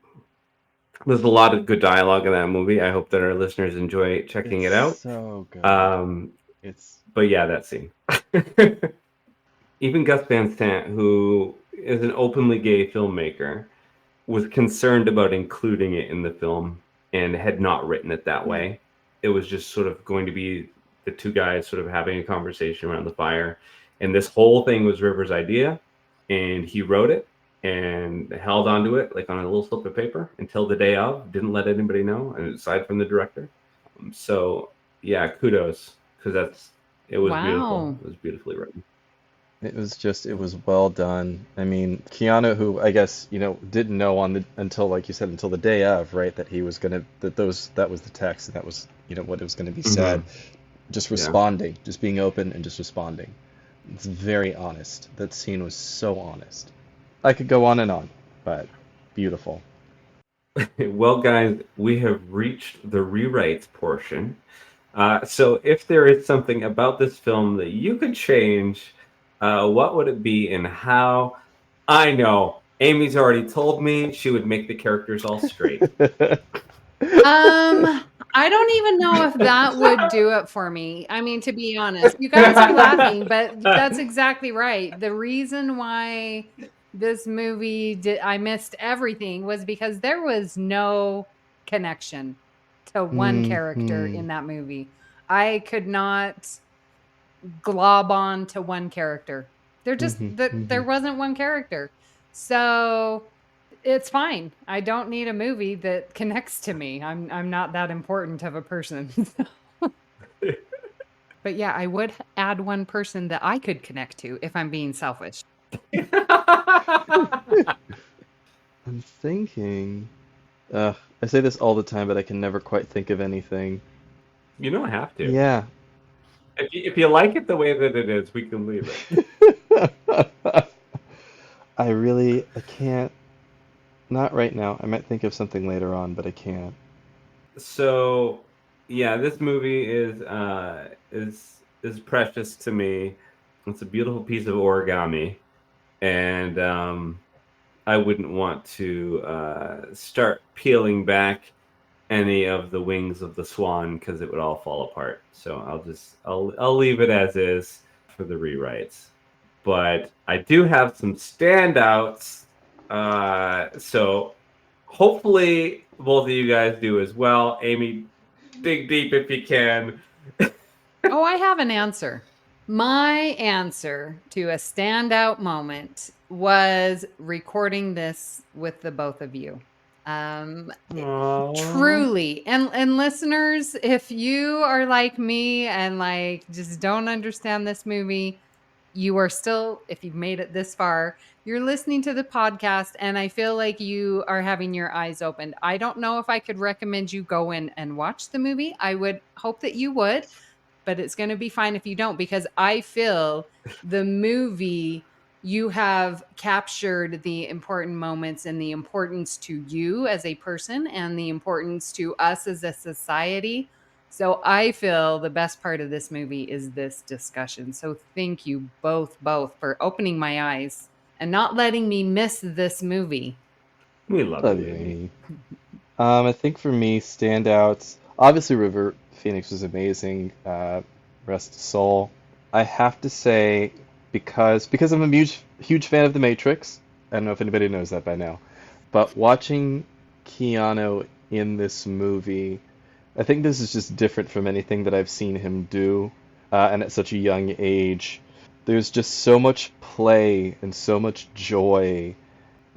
There's a lot of good dialogue in that movie. I hope that our listeners enjoy checking it out. So good. But yeah, that scene. Even Gus Van Sant, who is an openly gay filmmaker, was concerned about including it in the film and had not written it that way. It was just sort of going to be the two guys sort of having a conversation around the fire. And this whole thing was Rivers' idea, and he wrote it and held onto it like on a little slip of paper until the day of, didn't let anybody know, and aside from the director. So yeah, kudos, because it was beautiful. It was beautifully written. It was well done. I mean, Keanu, who I guess, didn't know until, like you said, until the day of, right, that he was that was the text, and that was, what it was going to be said. Just responding, just being open and just responding. It's very honest. That scene was so honest. I could go on and on, but beautiful. Well, guys, we have reached the rewrites portion. So if there is something about this film that you could change, what would it be and how? I know. Amy's already told me she would make the characters all straight. I don't even know if that would do it for me. I mean, to be honest, you guys are laughing, but that's exactly right. The reason why this movie I missed everything was because there was no connection to one character in that movie. I could not glob on to one character. There wasn't one character. So it's fine. I don't need a movie that connects to me. I'm not that important of a person. But yeah, I would add one person that I could connect to if I'm being selfish. I'm thinking. I say this all the time, but I can never quite think of anything. You don't have to. Yeah. If you like it the way that it is, we can leave it. I can't. Not right now. I might think of something later on, but I can't. So, yeah, this movie is precious to me. It's a beautiful piece of origami, and I wouldn't want to start peeling back any of the wings of the swan because it would all fall apart. So I'll leave it as is for the rewrites. But I do have some standouts. So hopefully both of you guys do as well. Amy, dig deep if you can. Oh, I have an answer. My answer to a standout moment was recording this with the both of you. Truly. And listeners, if you are like me and just don't understand this movie, you are still, if you've made it this far, you're listening to the podcast, and I feel like you are having your eyes opened. I don't know if I could recommend you go in and watch the movie. I would hope that you would, but it's going to be fine if you don't, because I feel the movie, you have captured the important moments and the importance to you as a person and the importance to us as a society. So I feel the best part of this movie is this discussion. So thank you both for opening my eyes and not letting me miss this movie. We love Love it, you, Amy. Amy. I think for me, standouts, obviously River Phoenix was amazing. Rest his soul. I have to say, because I'm a huge fan of The Matrix. I don't know if anybody knows that by now, but watching Keanu in this movie, I think this is just different from anything that I've seen him do, and at such a young age. There's just so much play and so much joy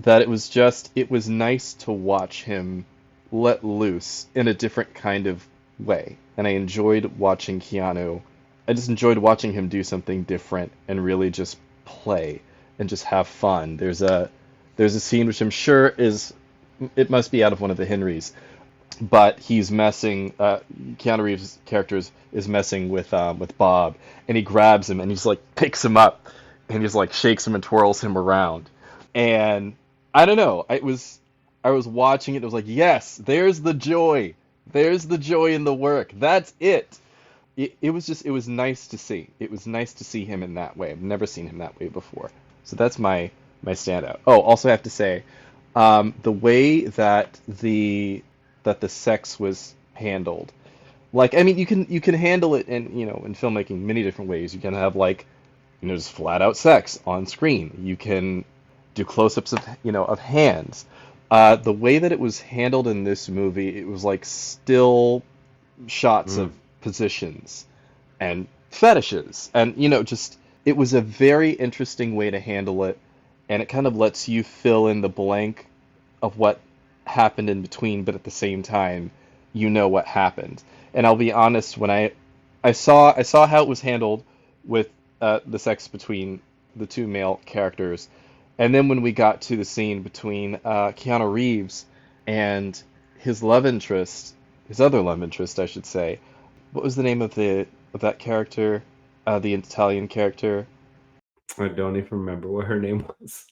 that it was nice to watch him let loose in a different kind of way. And I enjoyed watching Keanu. I just enjoyed watching him do something different and really just play and just have fun. There's a scene which I'm sure it must be out of one of the Henrys, but he's messing. Keanu Reeves' character is messing with Bob, and he grabs him and he's like picks him up and he's like shakes him and twirls him around. And I don't know. I was watching it. It was like, yes, there's the joy. There's the joy in the work. That's it. It was nice to see. It was nice to see him in that way. I've never seen him that way before. So that's my standout. Oh, also I have to say, the way that the sex was handled. Like, I mean, you can handle it in filmmaking many different ways. You can have just flat out sex on screen. You can do close-ups of hands. The way that it was handled in this movie, it was like still shots of positions and fetishes, and just it was a very interesting way to handle it, and it kind of lets you fill in the blank of what happened in between, but at the same time, what happened. And I'll be honest, when I saw how it was handled with the sex between the two male characters. And then when we got to the scene between Keanu Reeves and his other love interest, I should say. What was the name of that character? The Italian character? I don't even remember what her name was.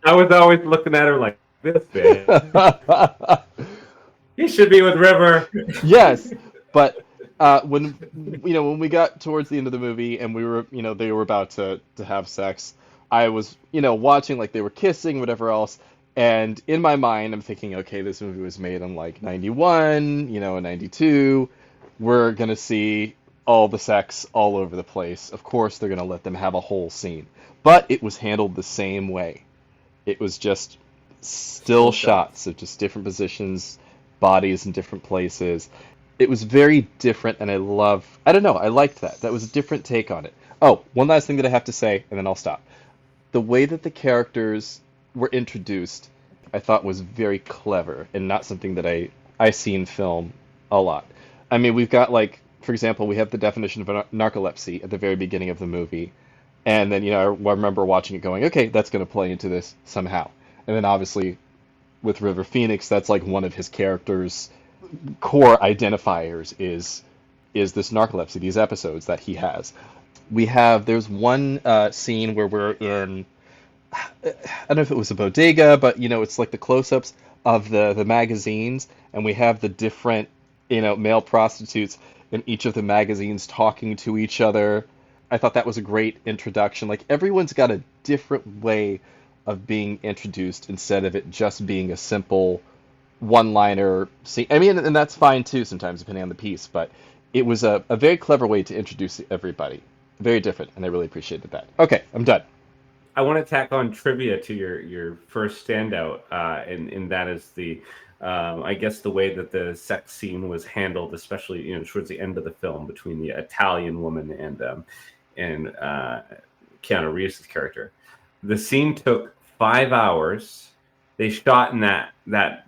I was always looking at her like, this bitch. He should be with River. Yes, but when we got towards the end of the movie and we were, they were about to have sex, I was, watching like they were kissing, whatever else, and in my mind, I'm thinking, okay, this movie was made in like 91, 92. We're gonna see all the sex all over the place. Of course, they're gonna let them have a whole scene, but it was handled the same way. It was just still shots of just different positions, bodies in different places. It was very different, and I liked that. That was a different take on it. Oh, one last thing that I have to say, and then I'll stop. The way that the characters were introduced, I thought was very clever, and not something that I see in film a lot. I mean, we've got, like, for example, we have the definition of narcolepsy at the very beginning of the movie, and then, I remember watching it going, okay, that's going to play into this somehow. And then, obviously, with River Phoenix, that's, like, one of his character's core identifiers is this narcolepsy, these episodes that he has. There's one scene where we're in, I don't know if it was a bodega, but it's like the close-ups of the magazines, and we have the different male prostitutes in each of the magazines talking to each other. I thought that was a great introduction. Like, everyone's got a different way of being introduced instead of it just being a simple one-liner scene. I mean, and that's fine too sometimes depending on the piece, but it was a very clever way to introduce everybody. Very different, and I really appreciated that. Okay, I'm done. I want to tack on trivia to your first standout, and that is the, I guess, the way that the sex scene was handled, especially towards the end of the film between the Italian woman and Keanu Reeves' character. The scene took 5 hours. They shot in that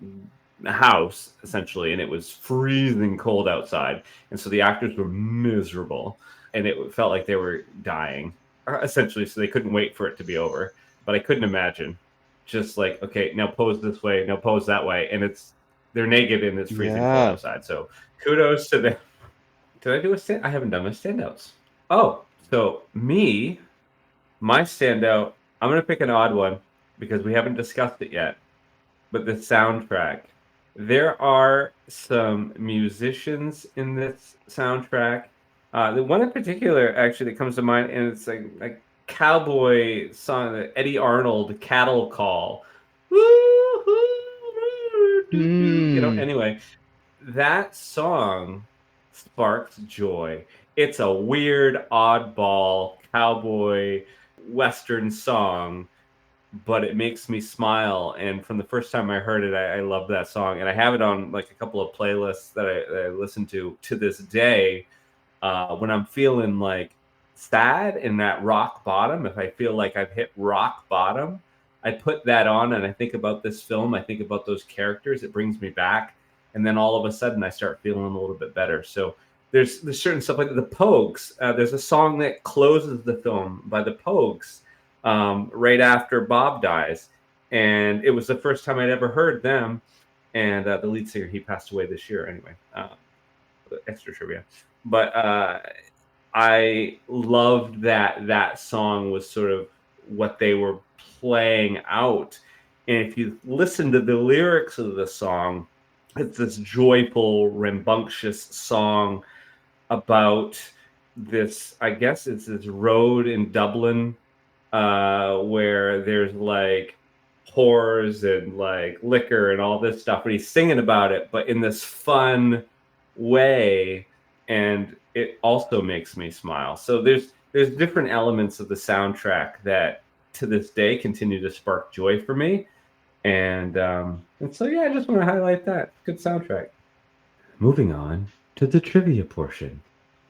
house essentially, and it was freezing cold outside, and so the actors were miserable. And it felt like they were dying. essentially, so they couldn't wait for it to be over. But I couldn't imagine just like, okay, now pose this way, now pose that way, and they're naked and it's freezing cold outside. So kudos to them. Did I do a stand? I haven't done my standouts. Oh, so my standout, I'm going to pick an odd one because we haven't discussed it yet, but the soundtrack. There are some musicians in this soundtrack. The one in particular, actually, that comes to mind, and it's like cowboy song, the Eddie Arnold Cattle Call. You know, anyway, that song sparks joy. It's a weird, oddball cowboy western song, but it makes me smile. And from the first time I heard it, I love that song. And I have it on like a couple of playlists that I listen to this day. When I'm feeling like sad and that rock bottom, if I feel like I've hit rock bottom, I put that on and I think about this film. I think about those characters. It brings me back. And then all of a sudden I start feeling a little bit better. So there's certain stuff like the Pogues. There's a song that closes the film by the Pogues right after Bob dies. And it was the first time I'd ever heard them. And the lead singer, he passed away this year anyway. Extra trivia. But I loved that song was sort of what they were playing out. And if you listen to the lyrics of the song, it's this joyful, rambunctious song about this, I guess it's this road in Dublin where there's like whores and like liquor and all this stuff. And he's singing about it, but in this fun way. And it also makes me smile. So there's different elements of the soundtrack that to this day continue to spark joy for me. And so, yeah, I just want to highlight that. Good soundtrack. Moving on to the trivia portion.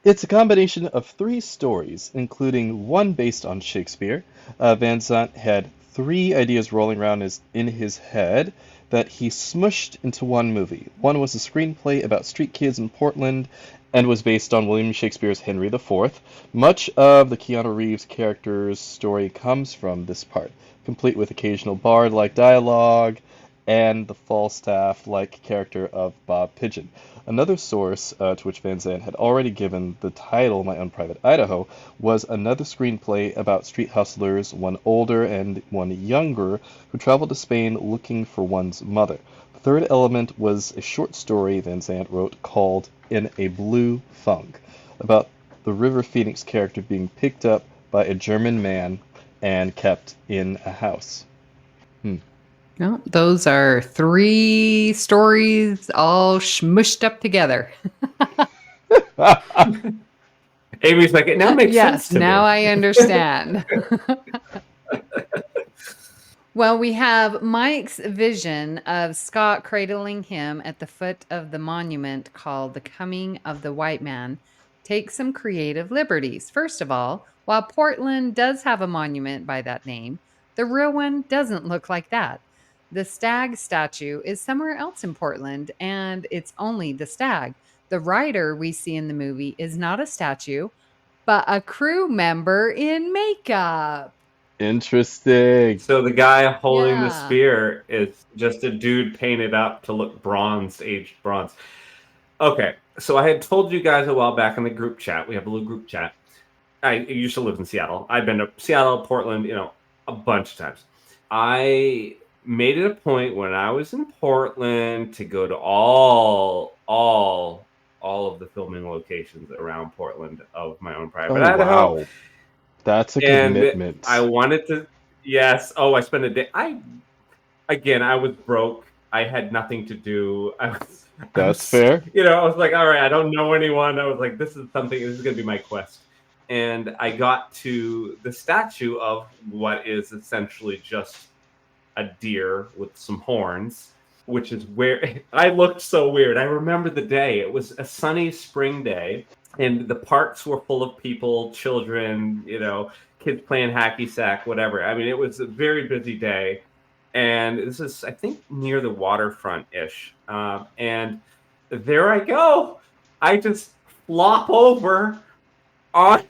It's a combination of 3 stories, including one based on Shakespeare. Van Sant had 3 ideas rolling around in his head that he smushed into one movie. One was a screenplay about street kids in Portland and was based on William Shakespeare's Henry IV. Much of the Keanu Reeves character's story comes from this part, complete with occasional bard-like dialogue and the Falstaff-like character of Bob Pigeon. Another source to which Van Sant had already given the title My Own Private Idaho was another screenplay about street hustlers, one older and one younger, who traveled to Spain looking for one's mother. The third element was a short story Van Sant wrote called In a Blue Funk, about the River Phoenix character being picked up by a German man and kept in a house. Well, those are 3 stories all smushed up together. Amy's like, it now makes sense to me. Yes, now I understand. Well, we have Mike's vision of Scott cradling him at the foot of the monument called The Coming of the White Man takes some creative liberties. First of all, while Portland does have a monument by that name, the real one doesn't look like that. The stag statue is somewhere else in Portland, and it's only the stag. The rider we see in the movie is not a statue, but a crew member in makeup. Interesting. So the guy holding the spear is just a dude painted up to look bronzed, aged bronze. Okay, so I had told you guys a while back in the group chat. We have a little group chat. I used to live in Seattle. I've been to Seattle, Portland, a bunch of times. I made it a point when I was in Portland to go to all of the filming locations around Portland of My Own Private Idaho. Wow. That's a commitment. I wanted to, yes. Oh, I spent a day. I was broke. I had nothing to do. That's fair. I was like, all right, I don't know anyone. I was like, this is going to be my quest. And I got to the statue of what is essentially just a deer with some horns, which is where I looked so weird. I remember the day. It was a sunny spring day, and the parks were full of people, children, kids playing hacky sack, whatever. I mean, it was a very busy day. And this is, I think, near the waterfront-ish. And there I go. I just flop over on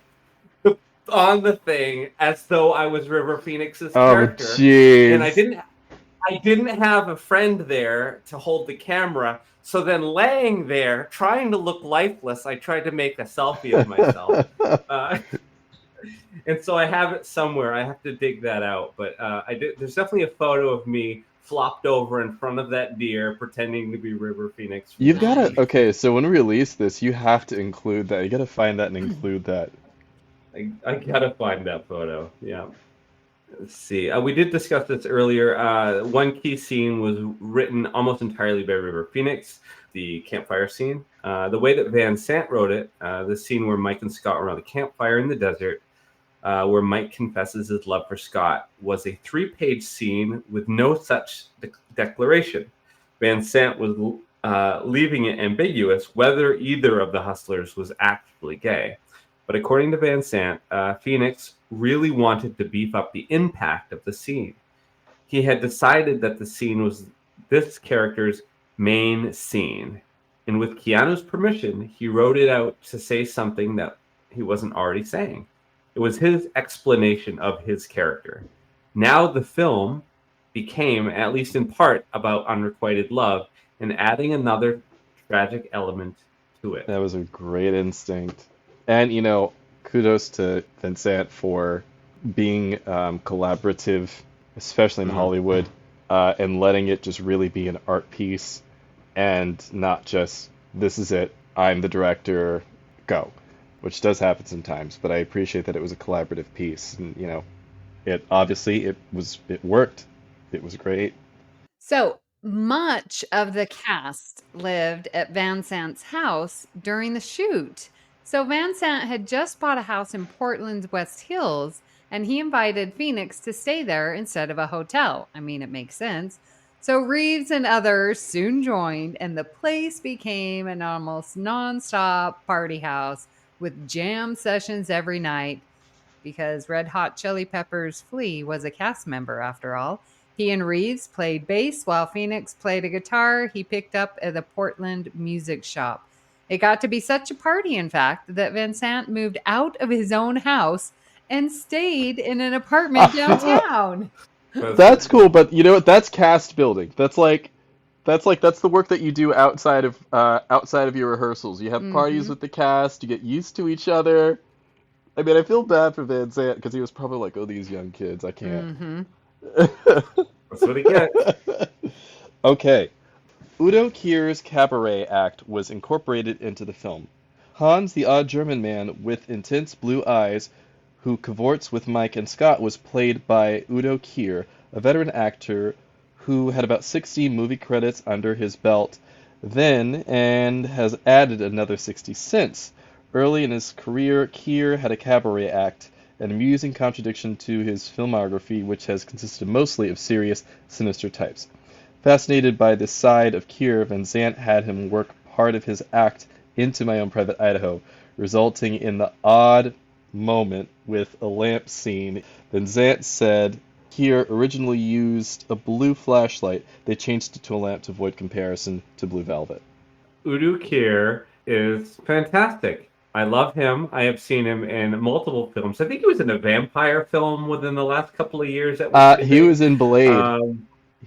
on the thing as though I was River Phoenix's Oh, character. jeez. And I didn't have a friend there to hold the camera. So then laying there, trying to look lifeless, I tried to make a selfie of myself. And so I have it somewhere. I have to dig that out. But there's definitely a photo of me flopped over in front of that deer, pretending to be River Phoenix. You've got to, okay, so when we release this, you have to include that. You got to find that and include that. I got to find that photo. Yeah. Let's see. We did discuss this earlier. One key scene was written almost entirely by River Phoenix, the campfire scene. The way that Van Sant wrote it, the scene where Mike and Scott were around the campfire in the desert, where Mike confesses his love for Scott, was a 3-page scene with no such declaration. Van Sant was leaving it ambiguous whether either of the hustlers was actually gay. But according to Van Sant, Phoenix really wanted to beef up the impact of the scene. He had decided that the scene was this character's main scene. And with Keanu's permission, he wrote it out to say something that he wasn't already saying. It was his explanation of his character. Now the film became, at least in part, about unrequited love and adding another tragic element to it. That was a great instinct. And, you know, kudos to Van Sant for being collaborative, especially in Hollywood, and letting it just really be an art piece and not just, this is it, I'm the director, go. Which does happen sometimes, but I appreciate that it was a collaborative piece. And, you know, it worked. It was great. So much of the cast lived at Van Sant's house during the shoot. So Van Sant had just bought a house in Portland's West Hills, and he invited Phoenix to stay there instead of a hotel. I mean, it makes sense. So Reeves and others soon joined, and the place became an almost nonstop party house with jam sessions every night, because Red Hot Chili Peppers' Flea was a cast member after all. He and Reeves played bass while Phoenix played a guitar he picked up at the Portland music shop. It got to be such a party, in fact, that Van Sant moved out of his own house and stayed in an apartment downtown. That's cool, but you know what? That's cast building. That's the work that you do outside of your rehearsals. You have parties with the cast. You get used to each other. I mean, I feel bad for Van Sant because he was probably like, "Oh, these young kids, I can't." That's what he gets. Okay. Udo Kier's cabaret act was incorporated into the film. Hans, the odd German man with intense blue eyes, who cavorts with Mike and Scott, was played by Udo Kier, a veteran actor who had about 60 movie credits under his belt then and has added another 60 since. Early in his career, Kier had a cabaret act, an amusing contradiction to his filmography, which has consisted mostly of serious, sinister types. Fascinated by this side of Kier, Van Sant had him work part of his act into My Own Private Idaho, resulting in the odd moment with a lamp scene. Van Sant said Kier originally used a blue flashlight. They changed it to a lamp to avoid comparison to Blue Velvet. Udo Kier is fantastic. I love him. I have seen him in multiple films. I think he was in a vampire film within the last couple of years. He was in Blade.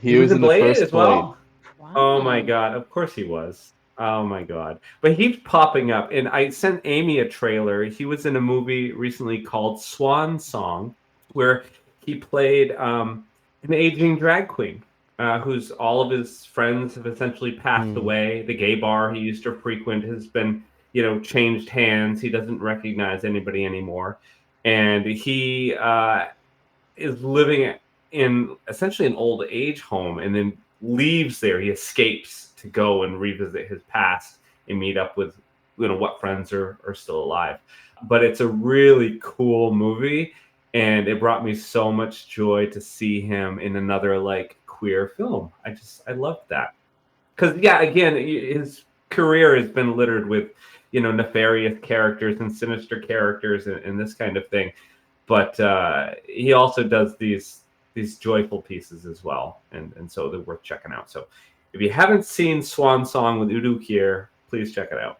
He was in the first as well. Wow. Oh my God! Of course he was. Oh my God! But he's popping up, and I sent Amy a trailer. He was in a movie recently called Swan Song, where he played an aging drag queen whose all of his friends have essentially passed away. The gay bar he used to frequent has been, changed hands. He doesn't recognize anybody anymore, and he is living in essentially an old age home, and then leaves there. He escapes to go and revisit his past and meet up with what friends are still alive. But it's a really cool movie, and it brought me so much joy to see him in another queer film. I loved that, because again, his career has been littered with nefarious characters and sinister characters and this kind of thing, but he also does these joyful pieces as well, and so they're worth checking out. So if you haven't seen Swan Song with Udo Kier, please check it out.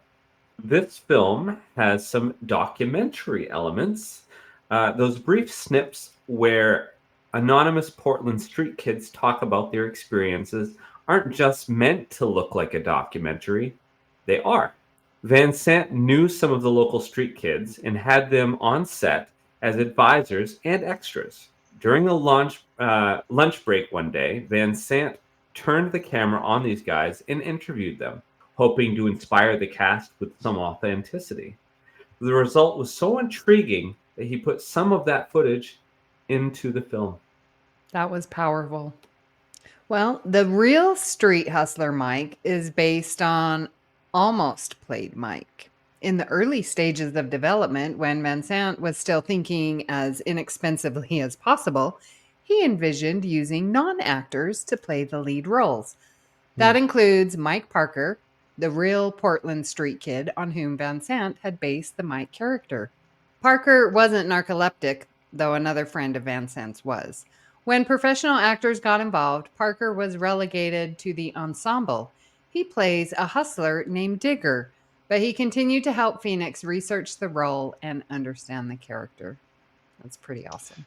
This film has some documentary elements. Those brief snips where anonymous Portland street kids talk about their experiences aren't just meant to look like a documentary. They are. Van Sant knew some of the local street kids and had them on set as advisors and extras. During the lunch break one day, Van Sant turned the camera on these guys and interviewed them, hoping to inspire the cast with some authenticity. The result was so intriguing that he put some of that footage into the film. That was powerful. Well, the real street hustler Mike is based on almost played Mike. In the early stages of development, when Van Sant was still thinking as inexpensively as possible, he envisioned using non-actors to play the lead roles. That includes Mike Parker, the real Portland street kid on whom Van Sant had based the Mike character. Parker wasn't narcoleptic, though another friend of Van Sant's was. When professional actors got involved, Parker was relegated to the ensemble. He plays a hustler named Digger, but he continued to help Phoenix research the role and understand the character. That's pretty awesome.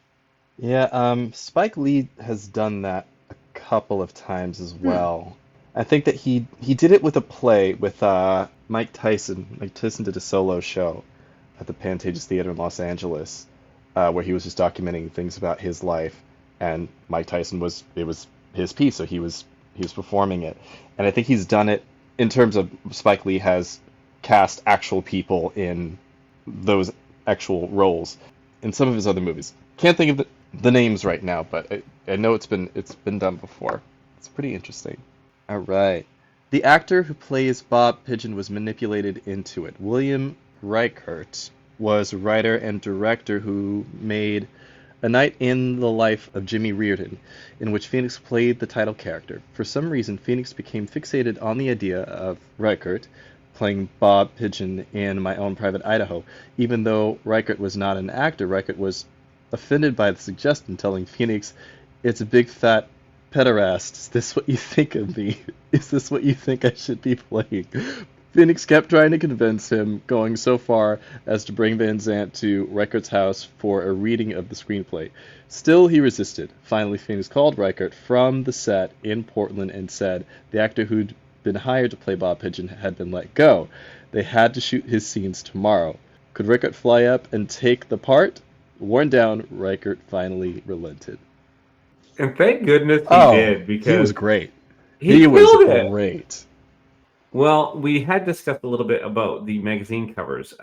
Yeah, Spike Lee has done that a couple of times as well. I think that he did it with a play with Mike Tyson. Mike Tyson did a solo show at the Pantages Theater in Los Angeles, where he was just documenting things about his life, and Mike Tyson was his piece, so he was performing it. And I think he's done it in terms of Spike Lee has cast actual people in those actual roles in some of his other movies. Can't think of the names right now, but I know it's been done before. It's pretty interesting. All right. The actor who plays Bob Pigeon was manipulated into it. William Reichert was a writer and director who made A Night in the Life of Jimmy Reardon, in which Phoenix played the title character. For some reason, Phoenix became fixated on the idea of Reichert playing Bob Pigeon in My Own Private Idaho. Even though Reichert was not an actor, Reichert was offended by the suggestion, telling Phoenix, "It's a big fat pederast. Is this what you think of me? Is this what you think I should be playing?" Phoenix kept trying to convince him, going so far as to bring Van Sant to Reichert's house for a reading of the screenplay. Still, he resisted. Finally, Phoenix called Reichert from the set in Portland and said the actor who'd been hired to play Bob Pigeon had been let go. They had to shoot his scenes tomorrow. Could Reichert fly up and take the part? Worn down, Reichert finally relented. And thank goodness he did, because he was great. He was great. Well, we had discussed a little bit about the magazine covers.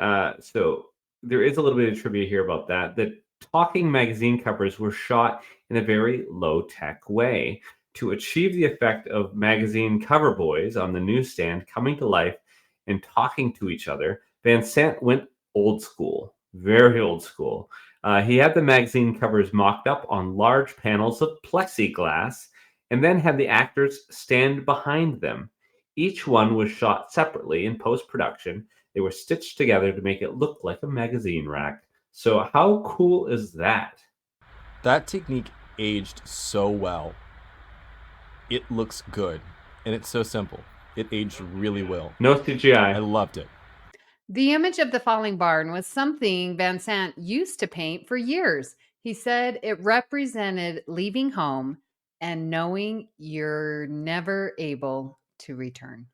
So there is a little bit of trivia here about that. The talking magazine covers were shot in a very low-tech way to achieve the effect of magazine cover boys on the newsstand coming to life and talking to each other. Van Sant went old school, very old school. He had the magazine covers mocked up on large panels of plexiglass and then had the actors stand behind them. Each one was shot separately in post-production. They were stitched together to make it look like a magazine rack. So how cool is that? That technique aged so well. It looks good, and it's so simple. It aged really well. No CGI. I loved it. The image of the falling barn was something Van Sant used to paint for years. He said it represented leaving home and knowing you're never able to return.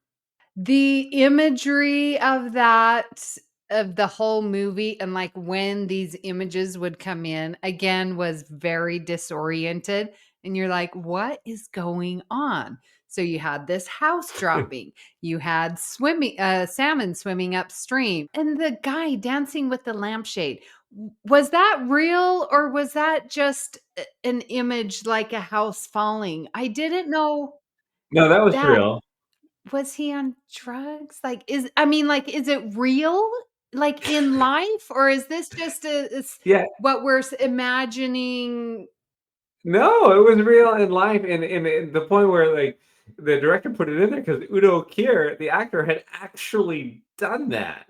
The imagery of that, of the whole movie, and like when these images would come in, again, was very disoriented. And you're like, what is going on? So you had this house dropping, you had salmon swimming upstream, and the guy dancing with the lampshade. Was that real, or was that just an image like a house falling? I didn't know. No, that was real. Was he on drugs? Is it real? Like in life, or is this just what we're imagining? No, it was real in life, and the point where like the director put it in there because Udo Kier, the actor, had actually done that.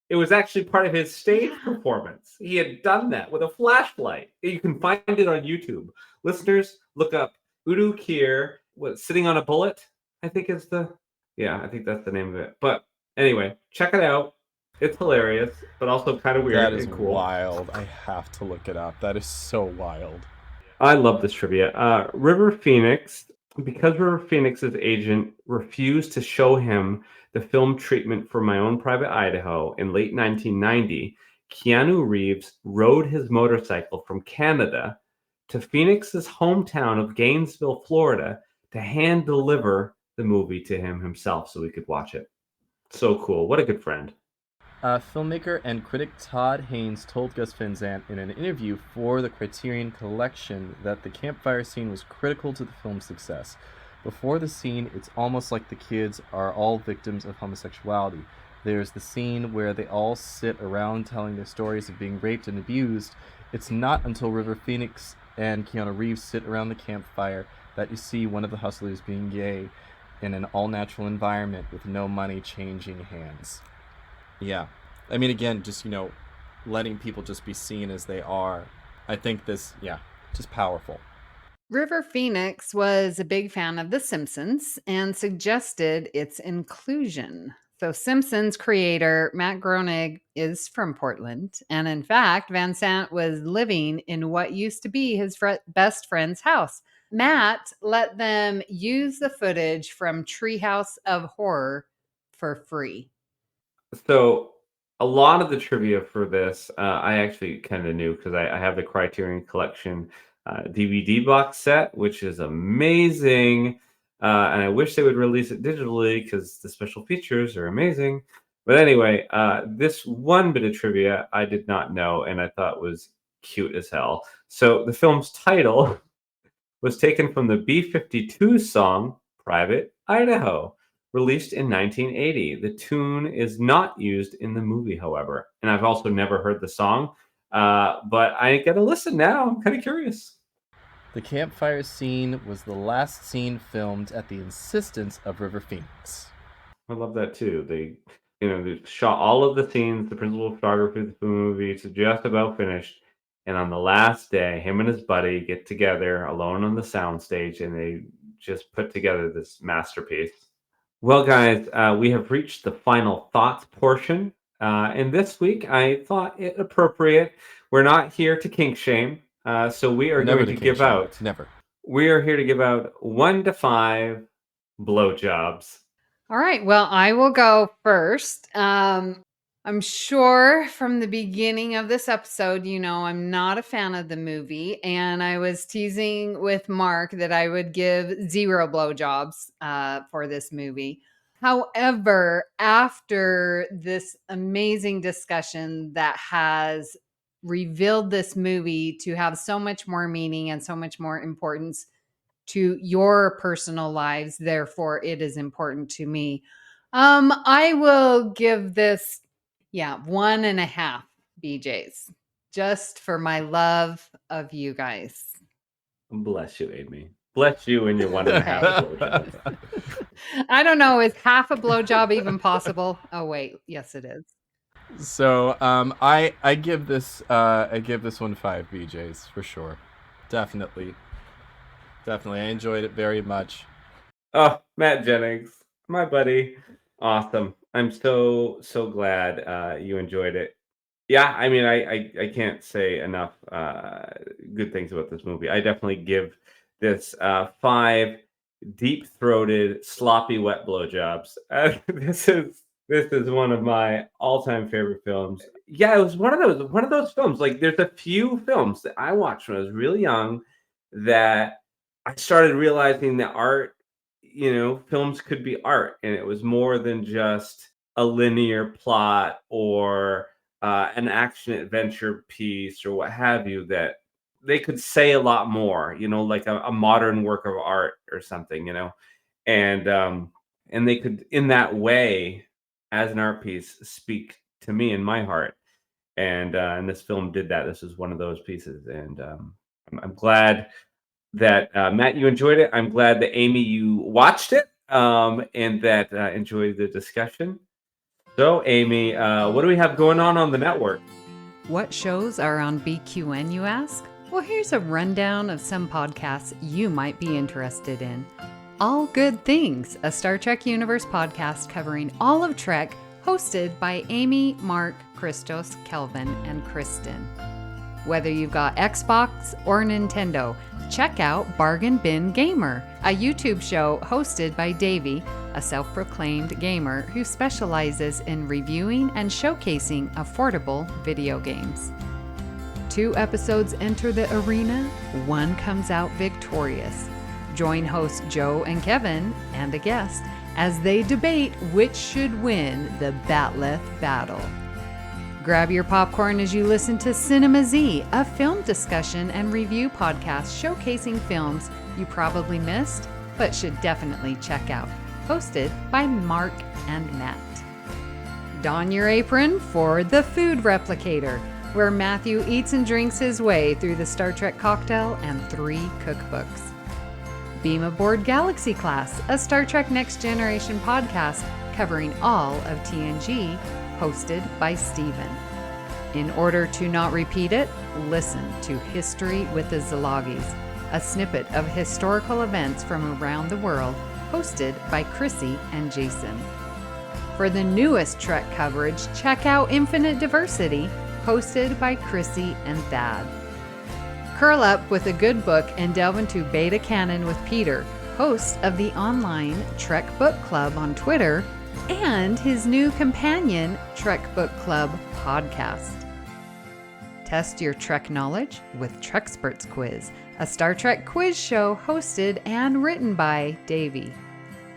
It was actually part of his stage performance. He had done that with a flashlight. You can find it on YouTube. Listeners, look up Udo Kier, Sitting on a Bullet, I think is I think that's the name of it. But anyway, check it out. It's hilarious, but also kind of weird. That is and cool. wild. I have to look it up. That is so wild. I love this trivia. River Phoenix, because River Phoenix's agent refused to show him the film treatment for My Own Private Idaho in late 1990, Keanu Reeves rode his motorcycle from Canada to Phoenix's hometown of Gainesville, Florida, to hand deliver the movie to him himself so we could watch it. So cool. What a good friend. Filmmaker and critic Todd Haynes told Gus Van Sant in an interview for the Criterion Collection that the campfire scene was critical to the film's success. Before the scene, it's almost like the kids are all victims of homosexuality. There's the scene where they all sit around telling their stories of being raped and abused. It's not until River Phoenix and Keanu Reeves sit around the campfire that you see one of the hustlers being gay in an all-natural environment with no money changing hands. Yeah. I mean, again, just, letting people just be seen as they are. I think this, just powerful. River Phoenix was a big fan of The Simpsons and suggested its inclusion. So Simpsons creator Matt Groening is from Portland. And in fact, Van Sant was living in what used to be his best friend's house. Matt let them use the footage from Treehouse of Horror for free. So a lot of the trivia for this, I actually kind of knew because I have the Criterion Collection DVD box set, which is amazing. And I wish they would release it digitally because the special features are amazing. But anyway, this one bit of trivia I did not know and I thought was cute as hell. So the film's title was taken from the B-52 song Private Idaho, released in 1980. The tune is not used in the movie, however. And I've also never heard the song, but I got to listen now. I'm kind of curious. The campfire scene was the last scene filmed at the insistence of River Phoenix. I love that too. They shot all of the scenes, the principal photography of the movie. It's just about finished. And on the last day, him and his buddy get together alone on the soundstage, and they just put together this masterpiece. Well, guys, we have reached the final thoughts portion. And this week, I thought it appropriate. We're not here to kink shame. So we are going to give out. Never. We are here to give out 1 to 5 blowjobs. All right. Well, I will go first. I'm sure from the beginning of this episode, I'm not a fan of the movie. And I was teasing with Mark that I would give 0 blowjobs for this movie. However, after this amazing discussion that has revealed this movie to have so much more meaning and so much more importance to your personal lives, therefore it is important to me. I will give this 1.5 BJs, just for my love of you guys. Bless you, Amy. Bless you and your 1.5 blowjobs. I don't know, is half a blowjob even possible? Oh wait, yes it is. So I give this one 5 BJs for sure. Definitely. I enjoyed it very much. Oh, Matt Jennings, my buddy. Awesome. I'm so glad you enjoyed it. Yeah, I mean, I can't say enough good things about this movie. I definitely give this 5 deep-throated, sloppy, wet blowjobs. This is one of my all-time favorite films. Yeah, it was one of those films. Like, there's a few films that I watched when I was really young that I started realizing that art, films could be art, and it was more than just a linear plot or an action adventure piece or what have you, that they could say a lot more, like a modern work of art or something, and they could, in that way, as an art piece, speak to me in my heart. And this film did that. This is one of those pieces. And I'm glad that, Matt, you enjoyed it. I'm glad that, Amy, you watched it and that enjoyed the discussion. So, Amy, what do we have going on the network? What shows are on BQN, you ask? Well, here's a rundown of some podcasts you might be interested in. All Good Things, a Star Trek Universe podcast covering all of Trek hosted by Amy, Mark, Christos, Kelvin, and Kristen. Whether you've got Xbox or Nintendo, check out Bargain Bin Gamer, a YouTube show hosted by Davey, a self-proclaimed gamer who specializes in reviewing and showcasing affordable video games. 2 episodes enter the arena, 1 comes out victorious. Join hosts Joe and Kevin and a guest as they debate which should win the Batleth battle. Grab your popcorn as you listen to Cinema Z, a film discussion and review podcast showcasing films you probably missed but should definitely check out. Hosted by Mark and Matt. Don your apron for The Food Replicator, where Matthew eats and drinks his way through the Star Trek cocktail and 3 cookbooks. Beam Aboard Galaxy Class, a Star Trek Next Generation podcast covering all of TNG, hosted by Steven. In order to not repeat it, listen to History with the Szilagys, a snippet of historical events from around the world, hosted by Chrissy and Jason. For the newest Trek coverage, check out Infinite Diversity, hosted by Chrissy and Thad. Curl up with a good book and delve into Beta Canon with Peter, host of the online Trek Book Club on Twitter, and his new companion, Trek Book Club podcast. Test your Trek knowledge with Trexperts Quiz, a Star Trek quiz show hosted and written by Davey.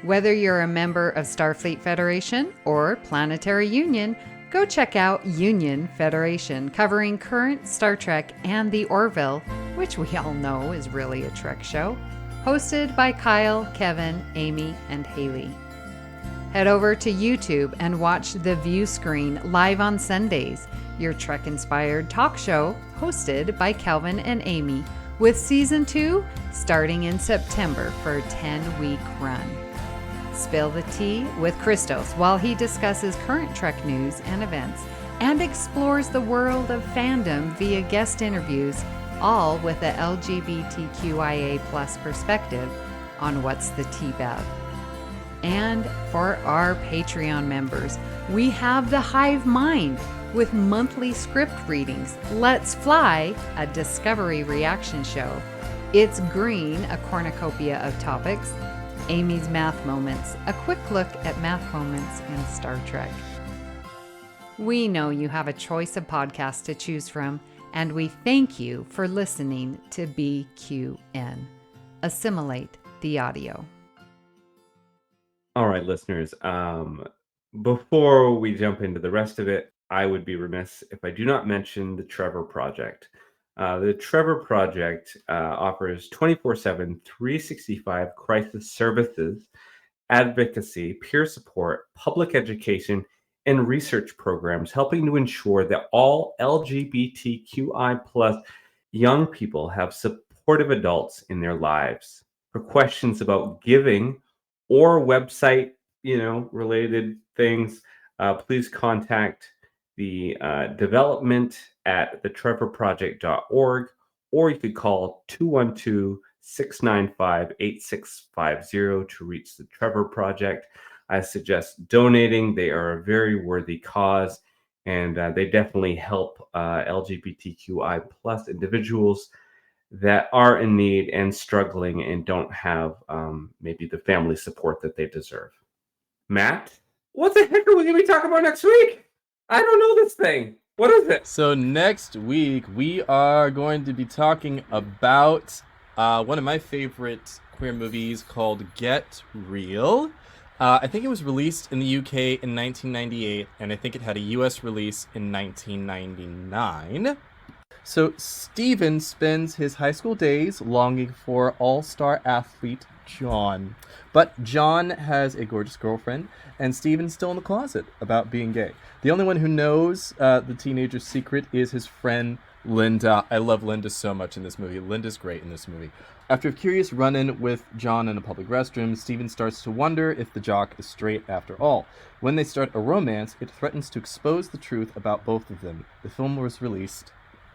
Whether you're a member of Starfleet Federation or Planetary Union, go check out Union Federation, covering current Star Trek and the Orville, which we all know is really a Trek show, hosted by Kyle, Kevin, Amy, and Haley. Head over to YouTube and watch The View Screen live on Sundays, your Trek-inspired talk show hosted by Kelvin and Amy, with Season 2 starting in September for a 10-week run. Spill the tea with Christos while he discusses current Trek news and events and explores the world of fandom via guest interviews, all with a LGBTQIA+ perspective on What's the Tea Bab. And for our Patreon members, we have The Hive Mind with monthly script readings, Let's Fly, a Discovery reaction show, It's Green, a cornucopia of topics, Amy's Math Moments, a quick look at math moments in Star Trek. We know you have a choice of podcasts to choose from, and we thank you for listening to BQN. Assimilate the audio. All right, listeners. Before we jump into the rest of it, I would be remiss if I do not mention the Trevor Project. The Trevor Project offers 24/7, 365 crisis services, advocacy, peer support, public education, and research programs, helping to ensure that all LGBTQI+ young people have supportive adults in their lives. For questions about giving or website, related things, please contact the development at thetrevorproject.org, or you could call 212-695-8650 to reach the Trevor Project. I suggest donating. They are a very worthy cause, and they definitely help LGBTQI+ individuals that are in need and struggling and don't have maybe the family support that they deserve. Matt, what the heck are we going to be talking about next week? I don't know this thing. What is it? So next week, we are going to be talking about one of my favorite queer movies called Get Real. I think it was released in the UK in 1998, and I think it had a US release in 1999. So Steven spends his high school days longing for all-star athlete John. But John has a gorgeous girlfriend, and Steven's still in the closet about being gay. The only one who knows the teenager's secret is his friend Linda. I love Linda so much in this movie. Linda's great in this movie. After a curious run-in with John in a public restroom, Steven starts to wonder if the jock is straight after all. When they start a romance, it threatens to expose the truth about both of them. The film was released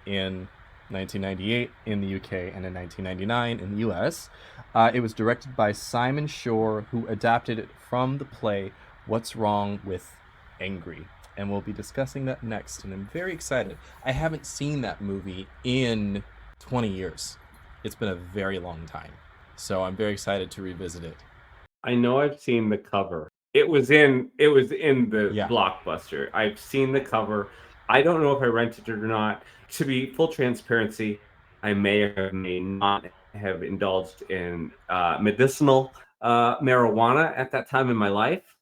in 1998 in the UK and in 1999 in the US. It was directed by Simon Shore, who adapted it from the play What's Wrong with Angry. And we'll be discussing that next, and I'm very excited. I haven't seen that movie in 20 years. It's been a very long time. So I'm very excited to revisit it. I know I've seen the cover. It was in the Blockbuster. I've seen the cover. I don't know if I rented it or not. To be full transparency, I may not have indulged in medicinal marijuana at that time in my life.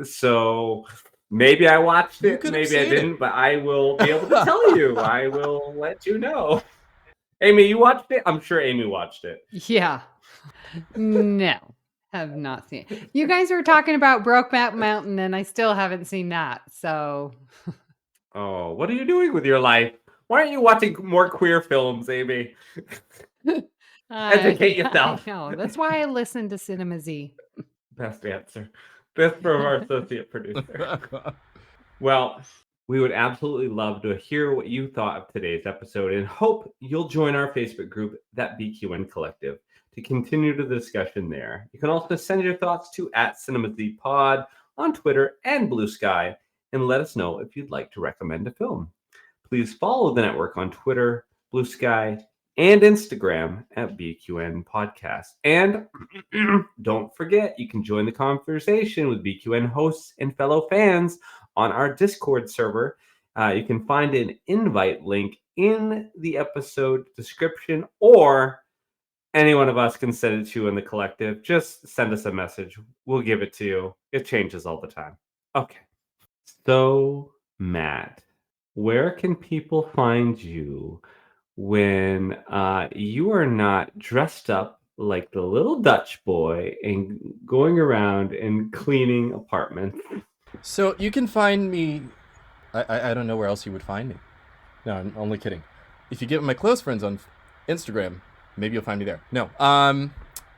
So maybe I watched it, maybe I didn't, but I will be able to tell you. I will let you know. Amy, you watched it? I'm sure Amy watched it. Yeah. No, have not seen it. You guys were talking about Brokeback Mountain, and I still haven't seen that. So. Oh, what are you doing with your life? Why aren't you watching more queer films, Amy? Educate yourself. I know. That's why I listen to Cinema Z. Best answer. Best from our associate producer. Well, we would absolutely love to hear what you thought of today's episode and hope you'll join our Facebook group, That BQN Collective, to continue the discussion there. You can also send your thoughts to @CinemaZPod on Twitter and BlueSky and let us know if you'd like to recommend a film. Please follow the network on Twitter, BlueSky, and Instagram at BQN Podcast. And don't forget, you can join the conversation with BQN hosts and fellow fans on our Discord server. You can find an invite link in the episode description, or any one of us can send it to you in the collective. Just send us a message. We'll give it to you. It changes all the time. Okay. So, Matt, where can people find you when you are not dressed up like the little Dutch boy and going around and cleaning apartments? So you can find me. I don't know where else you would find me. No, I'm only kidding. If you get my close friends on Instagram, maybe you'll find me there. No.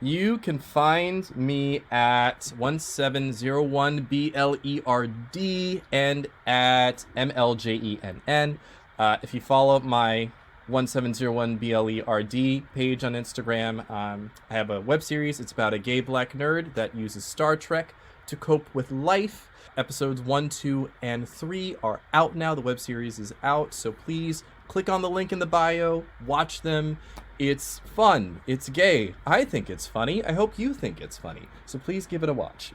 You can find me at 1701BLERD and at MLJENN. If you follow my 1701BLERD page on Instagram, I have a web series. It's about a gay black nerd that uses Star Trek to cope with life. Episodes 1, 2, and 3 are out now. The web series is out, so please click on the link in the bio, watch them. It's fun. It's gay. I think it's funny. I hope you think it's funny. So please give it a watch.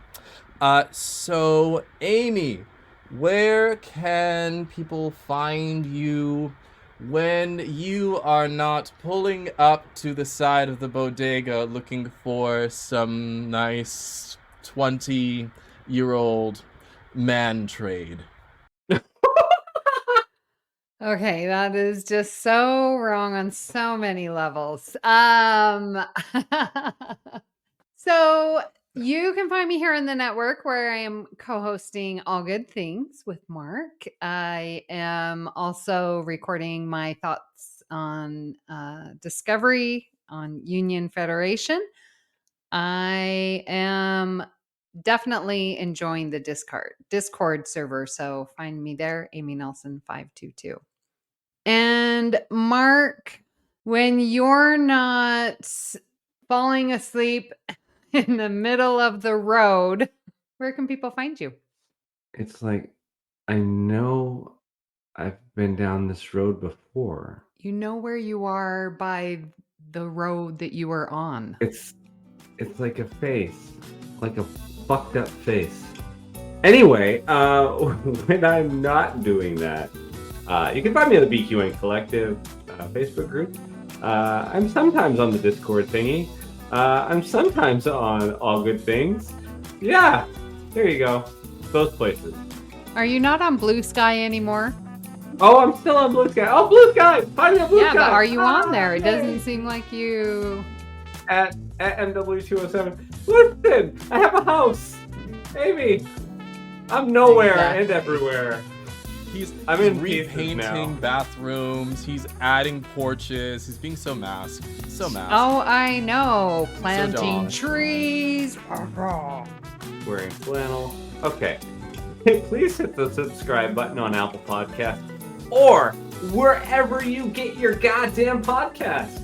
So, Amy, where can people find you when you are not pulling up to the side of the bodega looking for some nice 20-year-old man trade? Okay, that is just so wrong on so many levels. So you can find me here in the network where I am co-hosting All Good Things with Mark. I am also recording my thoughts on Discovery on Union Federation. I am definitely enjoying the Discord server, so find me there, Amy Nelson 522. And Mark, when you're not falling asleep in the middle of the road, where can people find you? It's like, I know I've been down this road before. You know where you are by the road that you were on. It's like a face, like a fucked up face. Anyway, when I'm not doing that, you can find me on the BQN Collective Facebook group. I'm sometimes on the Discord thingy. I'm sometimes on All Good Things. Yeah, there you go. Those places. Are you not on BlueSky anymore? Oh, I'm still on BlueSky. Oh, BlueSky! Find me on BlueSky! Yeah, but are you on there? It doesn't seem like you... At MW207. Listen, I have a house. Amy, I'm nowhere and everywhere. I'm repainting bathrooms. He's adding porches. He's being so masked. So masked. Oh, I know. Planting trees. Wearing flannel. Okay. Hey, please hit the subscribe button on Apple Podcasts or wherever you get your goddamn podcast.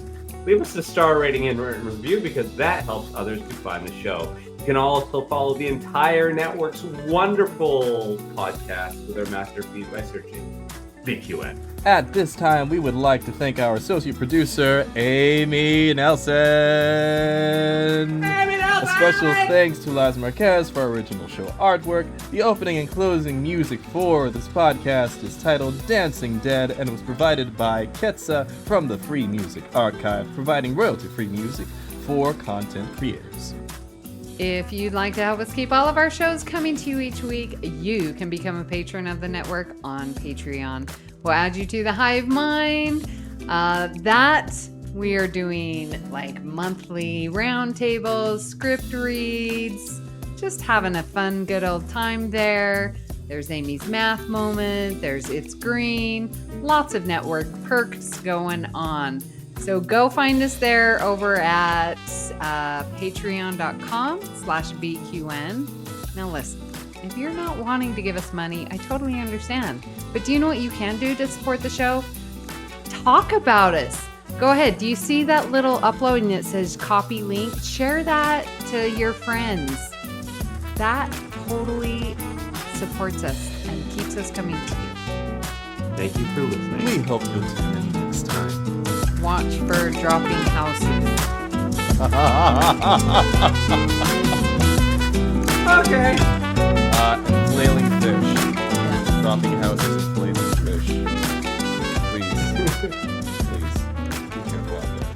Leave us a star rating and written review because that helps others to find the show. If can also follow the entire network's wonderful podcast with our master feed by searching BQN. At this time, we would like to thank our associate producer, Amy Nelson. A special thanks to Laz Marquez for our original show artwork. The opening and closing music for this podcast is titled Dancing Dead and was provided by Ketsa from the Free Music Archive, providing royalty-free music for content creators. If you'd like to help us keep all of our shows coming to you each week, you can become a patron of the network on Patreon. We'll add you to the hive mind. We are doing like monthly roundtables, script reads, just having a fun, good old time there. There's Amy's math moment. There's It's Green. Lots of network perks going on. So go find us there over at patreon.com/BQN. Now listen, if you're not wanting to give us money, I totally understand. But do you know what you can do to support the show? Talk about us. Go ahead. Do you see that little upload and it says copy link? Share that to your friends. That totally supports us and keeps us coming to you. Thank you for listening. We hope you'll tune in next time. Watch for dropping houses. Okay. And flailing fish. Dropping houses and flailing fish. Please. Please. Be careful out there.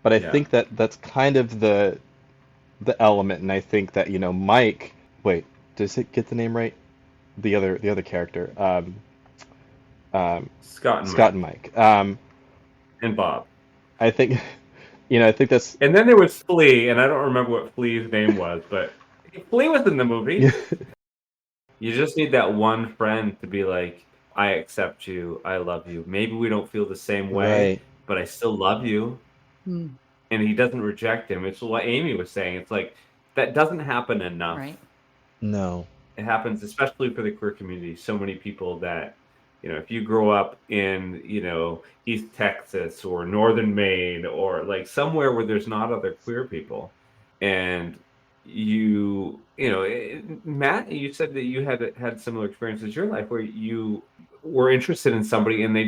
But I think that's kind of the element, and I think that, you know, Mike. Wait, does it get the name right? The other character. Scott and Mike. And Bob. I think, you know, I think that's. And then there was Flea, and I don't remember what Flea's name was, but Flea was in the movie. You just need that one friend to be like, I accept you, I love you. Maybe we don't feel the same way, Right. but I still love you. And he doesn't reject him. It's what Amy was saying. It's like, that doesn't happen enough. Right. No. It happens, especially for the queer community. So many people that, you know, if you grow up in, you know, East Texas or Northern Maine or like somewhere where there's not other queer people, and you know, Matt, you said that you had similar experiences in your life where you were interested in somebody and they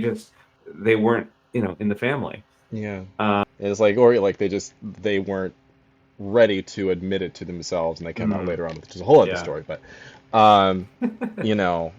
weren't, you know, in the family. Yeah. It's like, or like they weren't ready to admit it to themselves, and they come out later on, which is a whole other story. But, you know,